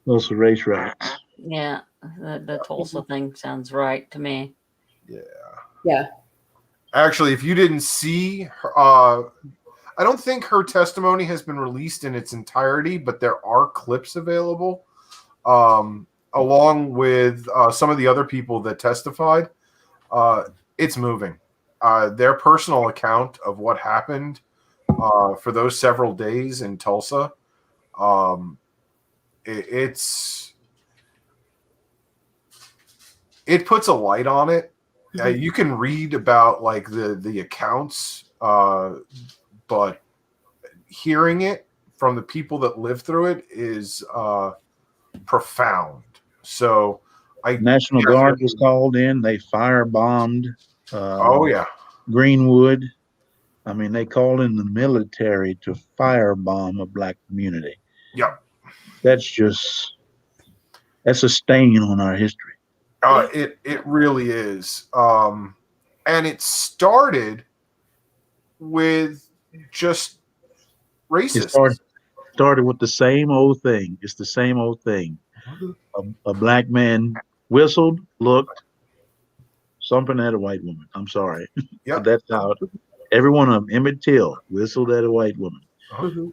Those are race riots. Yeah, the Tulsa thing sounds right to me. Yeah. Actually, if you didn't see her, I don't think her testimony has been released in its entirety, but there are clips available, along with some of the other people that testified. It's moving. Their personal account of what happened for those several days in Tulsa, it puts a light on it. You can read about like the accounts, but hearing it from the people that live through it is profound. So, National Guard was called in. They firebombed. Greenwood. I mean, they called in the military to firebomb a black community. Yep. That's a stain on our history. It really is. And it started with just racism. It started with the same old thing. It's the same old thing. A black man whistled, looked, something at a white woman. I'm sorry. Yep. That's how every one of them, Emmett Till, whistled at a white woman. Mm-hmm.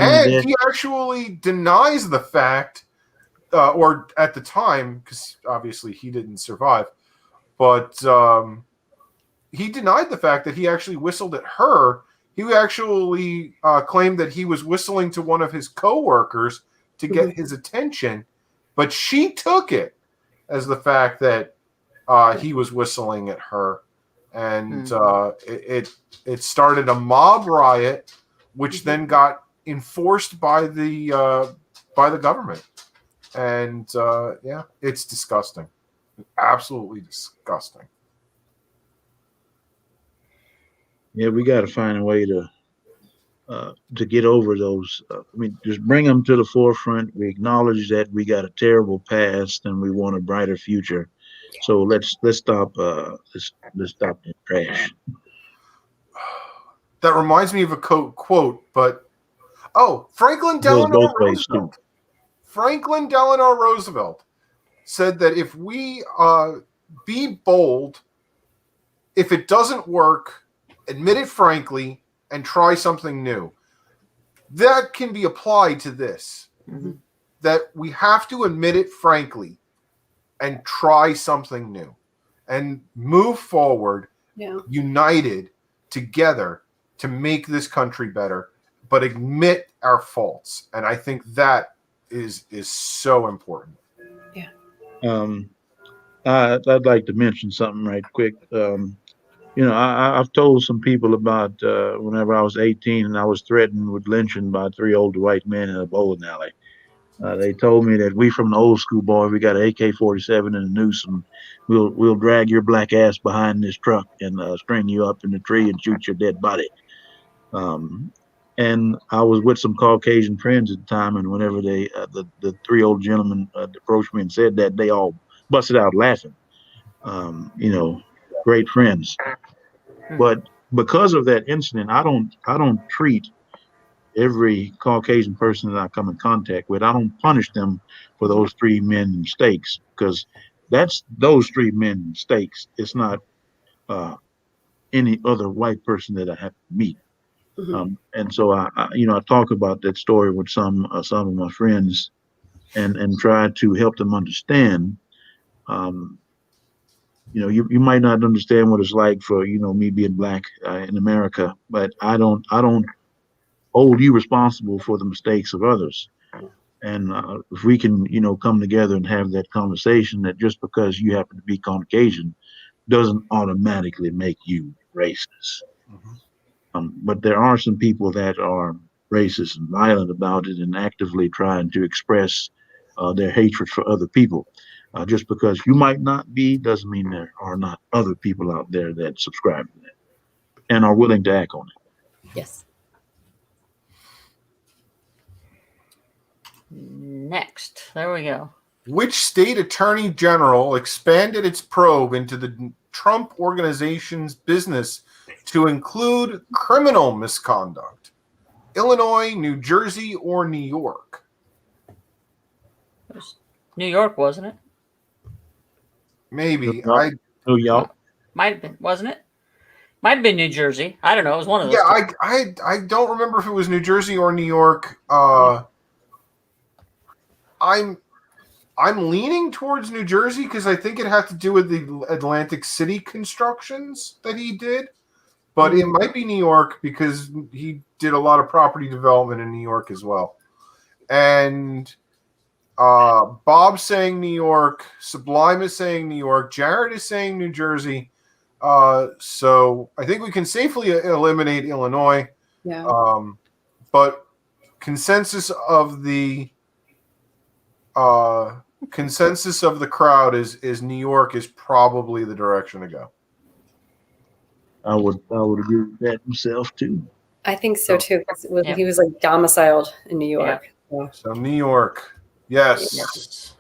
And he actually denies the fact, or at the time, because obviously he didn't survive, but he denied the fact that he actually whistled at her. He actually claimed that he was whistling to one of his coworkers to get his attention, but she took it as the fact that he was whistling at her, and it started a mob riot, which then got enforced by the government, and it's disgusting, absolutely disgusting. Yeah, we got to find a way to get over those. Just bring them to the forefront. We acknowledge that we got a terrible past and we want a brighter future. So let's stop the trash. That reminds me of a quote, but Franklin Delano Roosevelt. Franklin Delano Roosevelt said that if we be bold, if it doesn't work, admit it frankly, and try something new. That can be applied to this. Mm-hmm. That we have to admit it frankly and try something new and move forward, united together to make this country better, but admit our faults. And I think that is so important. Yeah. I'd like to mention something right quick. I've told some people about whenever I was 18 and I was threatened with lynching by 3 older white men in a bowling alley. They told me that we from the old school, boy, we got an AK-47 and a noose, and we'll drag your black ass behind this truck and string you up in the tree and shoot your dead body. And I was with some Caucasian friends at the time, and whenever the 3 old gentlemen approached me and said that, they all busted out laughing. Great friends. But because of that incident, I don't treat every Caucasian person that I come in contact with. I don't punish them for those 3 men mistakes, because that's those 3 men mistakes. It's not any other white person that I have to meet. And so I talk about that story with some of my friends, and try to help them understand. You might not understand what it's like for me being black in America, but I don't hold you responsible for the mistakes of others. And if we can come together and have that conversation, that just because you happen to be Caucasian doesn't automatically make you racist. But there are some people that are racist and violent about it, and actively trying to express their hatred for other people. Just because you might not be doesn't mean there are not other people out there that subscribe to that and are willing to act on it. Yes. Next, there we go. Which state attorney general expanded its probe into the Trump organization's business to include criminal misconduct? Illinois, New Jersey, or New York? It was New York, wasn't it? Maybe. New York. Might have been, wasn't it? Might have been New Jersey. I don't know. It was one of those. Yeah, I don't remember if it was New Jersey or New York. I'm leaning towards New Jersey because I think it had to do with the Atlantic City constructions that he did. But it might be New York because he did a lot of property development in New York as well. And Bob's saying New York, Sublime is saying New York, Jared is saying New Jersey. So I think we can safely eliminate Illinois. Yeah. But consensus of the crowd is New York is probably the direction to go. I would agree with that myself too. I think so too. He was like domiciled in New York. Yeah. So New York, yes.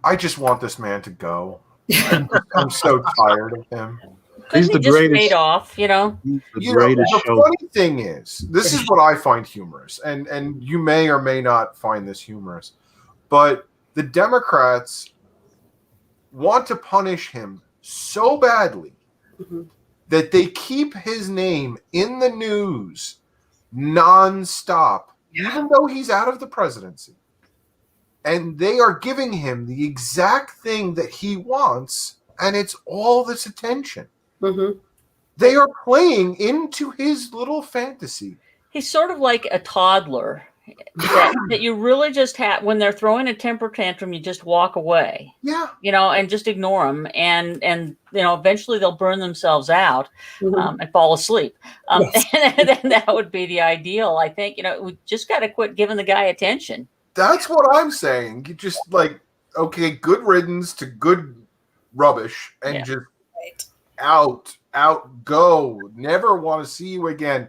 I just want this man to go. I'm so tired of him. He's the just greatest. Fade off, He's the greatest. The show. funny thing is, this is what I find humorous, and you may or may not find this humorous, but the Democrats want to punish him so badly that they keep his name in the news nonstop, even though he's out of the presidency. And they are giving him the exact thing that he wants, and it's all this attention. They are playing into his little fantasy. He's sort of like a toddler that you really just have when they're throwing a temper tantrum, you just walk away. Yeah. And just ignore them, and eventually they'll burn themselves out and fall asleep. And then that would be the ideal. I think we just got to quit giving the guy attention. That's what I'm saying. You just good riddance to good rubbish, and just out, go. Never want to see you again.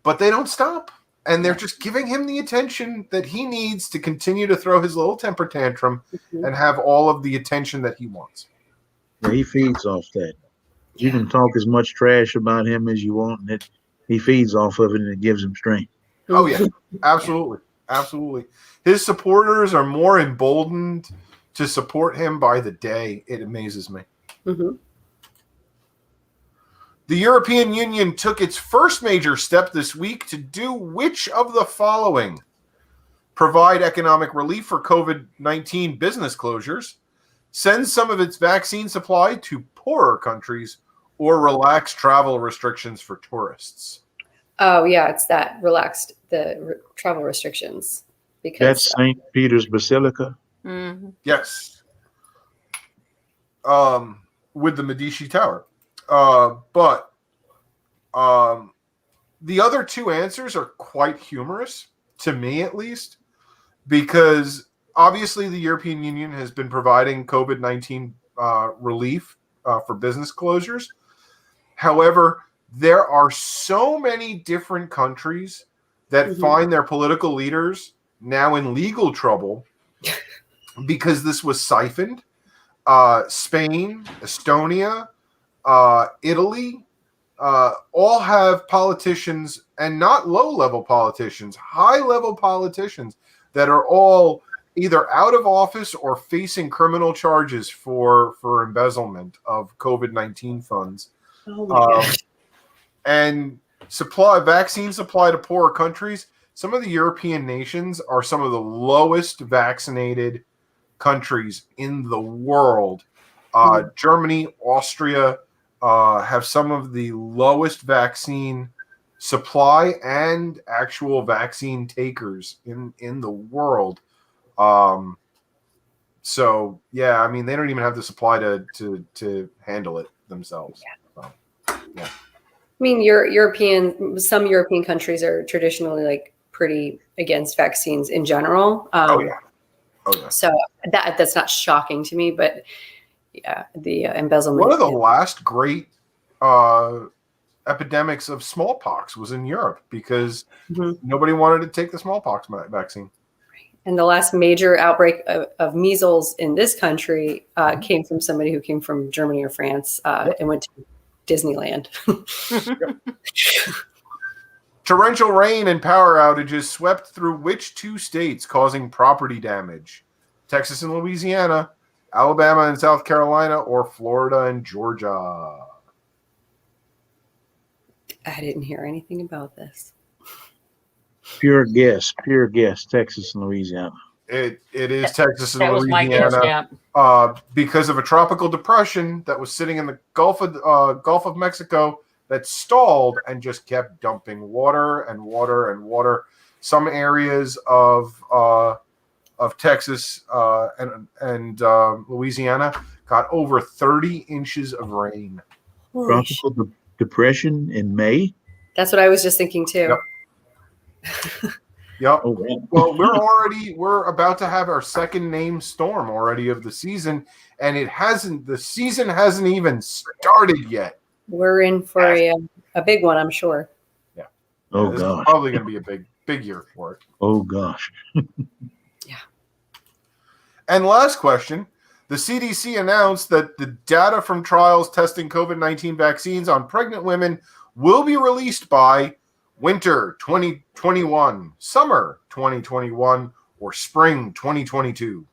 But they don't stop. And they're just giving him the attention that he needs to continue to throw his little temper tantrum and have all of the attention that he wants. Yeah, he feeds off that. You can talk as much trash about him as you want, and he feeds off of it, and it gives him strength. Oh, yeah. Absolutely. Absolutely. His supporters are more emboldened to support him by the day. It amazes me. The European Union took its first major step this week to do which of the following? Provide economic relief for COVID-19 business closures, send some of its vaccine supply to poorer countries, or relax travel restrictions for tourists. Oh, yeah, it's that relaxed travel restrictions. Because that's St. Peter's Basilica? Yes. With the Medici Tower. But the other two answers are quite humorous, to me at least, because obviously the European Union has been providing COVID-19 relief for business closures. However, there are so many different countries that find their political leaders now in legal trouble because this was siphoned. Spain, Estonia, Italy, all have politicians, and not low-level politicians, high-level politicians that are all either out of office or facing criminal charges for embezzlement of COVID-19 funds. Oh my gosh. And vaccine supply to poorer countries. Some of the European nations are some of the lowest vaccinated countries in the world. Germany, Austria have some of the lowest vaccine supply and actual vaccine takers in the world. So yeah, I mean, they don't even have the supply to handle it themselves. So, yeah. I mean, some European countries are traditionally like pretty against vaccines in general. Oh yeah. So that's not shocking to me, but yeah, the embezzlement. One of the last great epidemics of smallpox was in Europe because nobody wanted to take the smallpox vaccine. And the last major outbreak of measles in this country came from somebody who came from Germany or France and went to Disneyland. Torrential rain and power outages swept through which two states, causing property damage? Texas and Louisiana, Alabama and South Carolina, or Florida and Georgia? I didn't hear anything about this. Pure guess, Texas and Louisiana. It is Texas and That was my guess, Louisiana, yeah. because of a tropical depression that was sitting in the Gulf of Mexico that stalled and just kept dumping water and water and water. Some areas of Texas and Louisiana got over 30 inches of rain. Tropical depression in May? That's what I was just thinking too. Yep. Yep. Oh, wow. Well, we're about to have our second named storm already of the season, and the season hasn't even started yet. We're in for a big one, I'm sure. Yeah. Oh, this gosh. is probably going to be a big year for it. Oh, gosh. Yeah. And last question. The CDC announced that the data from trials testing COVID-19 vaccines on pregnant women will be released by winter 2021, summer 2021, or spring 2022.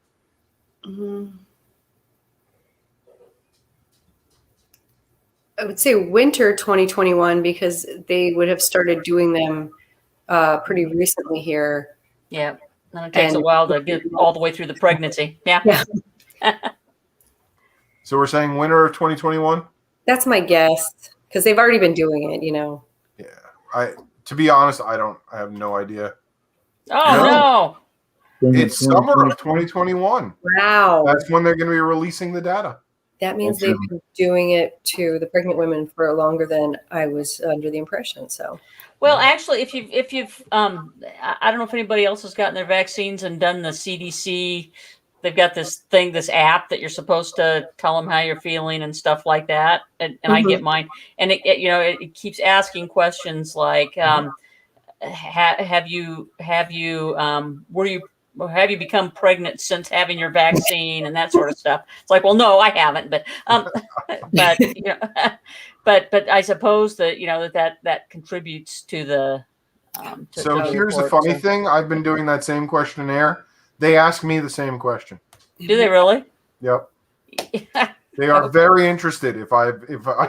I would say winter 2021 because they would have started doing them pretty recently here. Yeah. And it takes a while to get all the way through the pregnancy. Yeah. So we're saying winter of 2021? That's my guess because they've already been doing it, you know. Yeah. To be honest, I have no idea. Oh, no. It's summer of 2021. Wow. That's when they're going to be releasing the data. That means they've been doing it to the pregnant women for longer than I was under the impression. So, well, actually, if you've, I don't know if anybody else has gotten their vaccines and done the CDC. They've got this app that you're supposed to tell them how you're feeling and stuff like that. And I get mine, and it keeps asking questions like, have you become pregnant since having your vaccine and that sort of stuff? It's like, well, no, I haven't, but but I suppose that that contributes to the. So here's the funny thing: I've been doing that same questionnaire. They ask me the same question. Do they really? Yep. They are very interested if I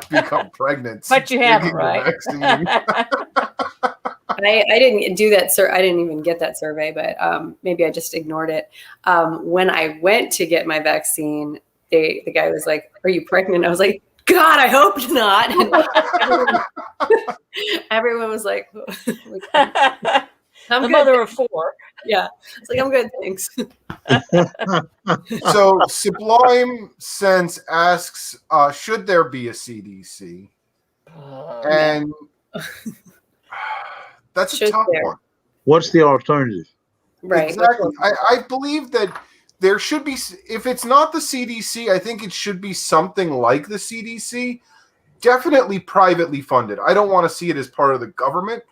become pregnant. But you haven't, right? I didn't do that, sir. I didn't even get that survey, but maybe I just ignored it. When I went to get my vaccine, the guy was like, "Are you pregnant?" I was like, "God, I hope not." And everyone was like, I'm the mother of four. Yeah. It's like, I'm good, thanks. So Sublime Sense asks, should there be a CDC? And that's a tough one. What's the alternative? Right. Exactly. I believe that there should be, if it's not the CDC, I think it should be something like the CDC. Definitely privately funded. I don't want to see it as part of the government.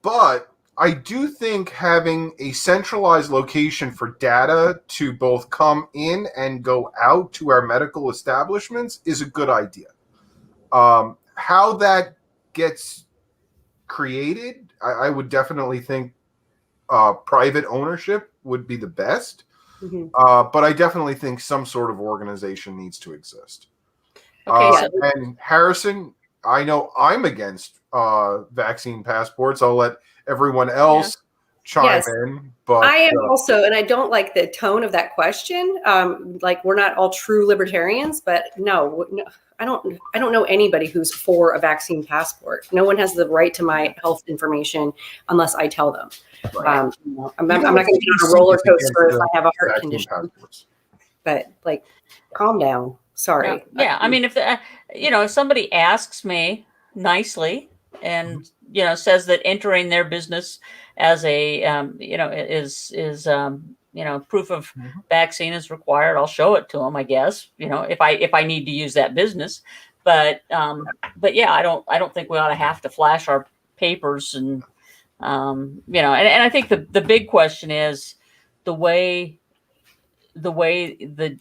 But I do think having a centralized location for data to both come in and go out to our medical establishments is a good idea. How that gets created, I would definitely think private ownership would be the best. Mhm. But I definitely think some sort of organization needs to exist. Okay, And Harrison, I know I'm against vaccine passports. I'll let everyone else chime Yes. in. But I am also, and I don't like the tone of that question. Like, we're not all true libertarians, but no, I don't know anybody who's for a vaccine passport. No one has the right to my health information unless I tell them. Right. I'm not going to get on a roller coaster if I have a heart condition. passports. But like, calm down. Sorry. Yeah, I mean, if if somebody asks me nicely and says that entering their business as a is proof of vaccine is required, I'll show it to them. I guess if I need to use that business, but yeah, I don't think we ought to have to flash our papers and and I think the big question is the way the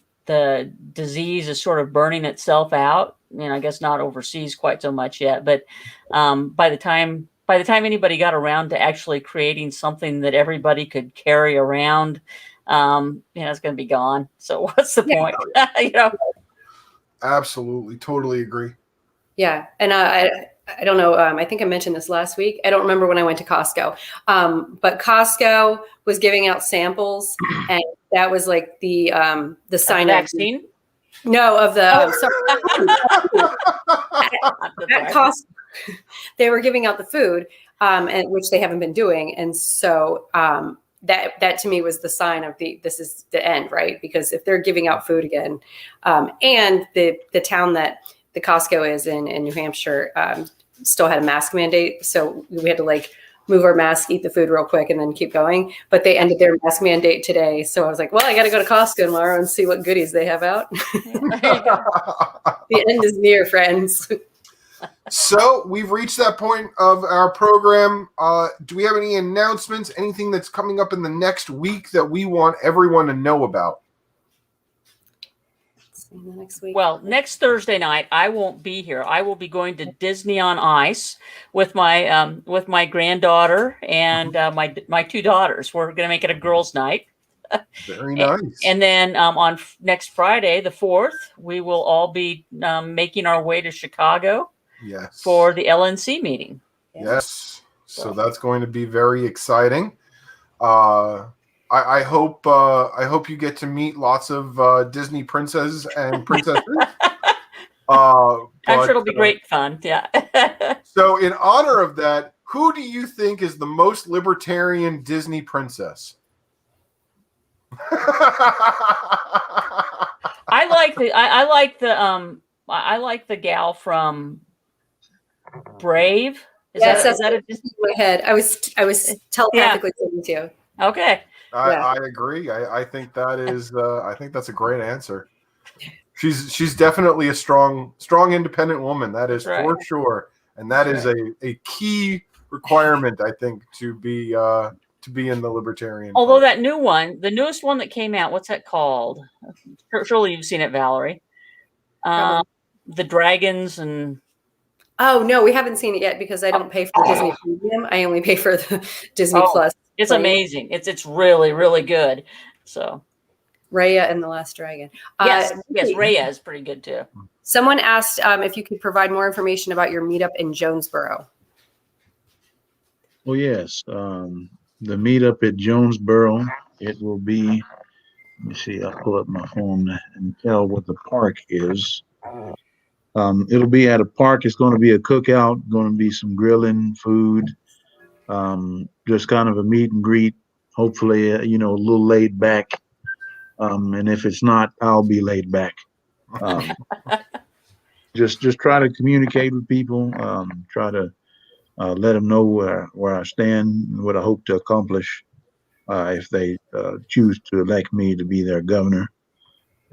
disease is sort of burning itself out. I guess not overseas quite so much yet, but by the time anybody got around to actually creating something that everybody could carry around, it's going to be gone. So what's the point? Absolutely, totally agree. Yeah, and I don't know. I think I mentioned this last week. I don't remember when I went to Costco, but Costco was giving out samples, and that was like the sign of vaccine. Of the at Costco, they were giving out the food, and which they haven't been doing, and so that to me was the sign of this is the end, right? Because if they're giving out food again, and the town that the Costco is in New Hampshire still had a mask mandate, so we had to like move our mask, eat the food real quick, and then keep going. But they ended their mask mandate today, so I was like, well, I got to go to Costco tomorrow and see what goodies they have out. The end is near, friends. So we've reached that point of our program. Do we have any announcements? Anything that's coming up in the next week that we want everyone to know about? Next week. Well, next Thursday night I won't be here. I will be going to Disney on Ice with my granddaughter and my two daughters. We're going to make it a girls' night. Very nice. And then on next Friday, the 4th, we will all be making our way to Chicago. Yes. For the LNC meeting. Yes. So that's going to be very exciting. I hope you get to meet lots of Disney princesses and princesses. I'm sure it'll be great fun. Yeah. So in honor of that, who do you think is the most libertarian Disney princess? I like the gal from Brave. Is that a Disney? In my head. I was telepathically saying to you. Okay. I agree. I think that is. I think that's a great answer. She's definitely a strong, independent woman. That is right. for sure, and that is a key requirement, I think, to be in the Libertarian Although Party. that new one, the newest one that came out, what's that called? Surely you've seen it, Valerie. The dragons and. Oh no, we haven't seen it yet because I don't pay for Disney Premium. I only pay for the Disney Plus. It's amazing. It's really, really good. So Raya and the Last Dragon. Yes, Raya is pretty good too. Someone asked if you could provide more information about your meetup in Jonesboro. Oh yes, the meetup at Jonesboro. It will be. Let me see. I'll pull up my phone and tell what the park is. It'll be at a park. It's going to be a cookout. Going to be some grilling, food. Just kind of a meet and greet. Hopefully, a little laid back. And if it's not, I'll be laid back. Just try to communicate with people. Try to let them know where I stand and what I hope to accomplish if they choose to elect me to be their governor.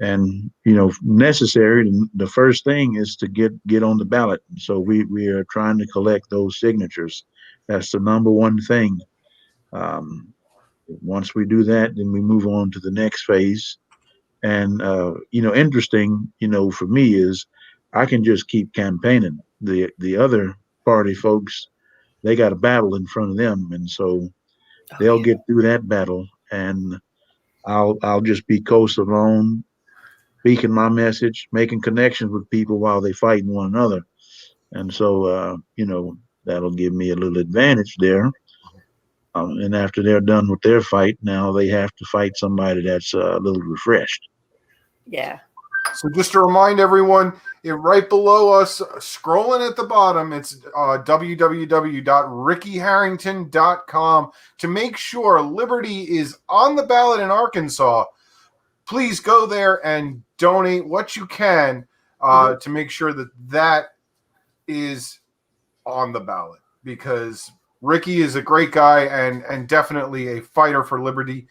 And necessary. The first thing is to get on the ballot. So we are trying to collect those signatures. That's the number one thing. Once we do that, then we move on to the next phase. And interesting, for me is I can just keep campaigning. The other party folks, they got a battle in front of them, and so they'll get through that battle, and I'll just be coast alone, speaking my message, making connections with people while they fighting one another, and so that'll give me a little advantage there. And after they're done with their fight, now they have to fight somebody that's a little refreshed. Yeah. So just to remind everyone, right below us, scrolling at the bottom, it's www.rickyharrington.com. To make sure Liberty is on the ballot in Arkansas, please go there and donate what you can to make sure that is on the ballot, because Ricky is a great guy and definitely a fighter for liberty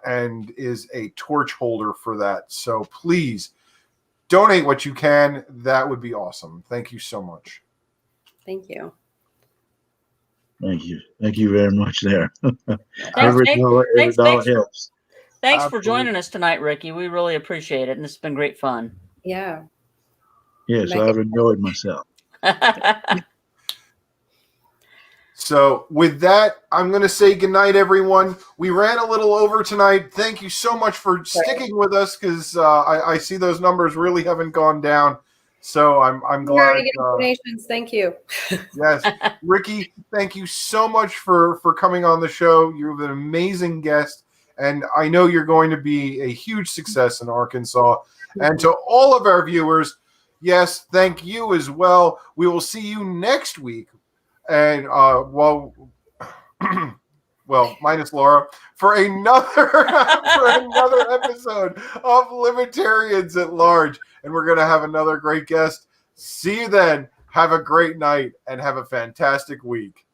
and is a torch holder for that. So please donate what you can. That would be awesome. Thank you so much. Thank you. Thank you. Thank you very much there. Thanks, every dollar helps. Thanks for joining us tonight, Ricky. We really appreciate it, and it's been great fun. Yeah. Yes, I've enjoyed myself. So with that, I'm going to say goodnight, everyone. We ran a little over tonight. Thank you so much for sticking with us, because I see those numbers really haven't gone down. So I'm glad. We're already getting donations. Thank you. Yes. Ricky, thank you so much for coming on the show. You're an amazing guest, and I know you're going to be a huge success in Arkansas. And to all of our viewers, yes, thank you as well. We will see you next week. And well, minus Laura, for another episode of Libertarians at Large, and we're gonna have another great guest. See you then. Have a great night and have a fantastic week.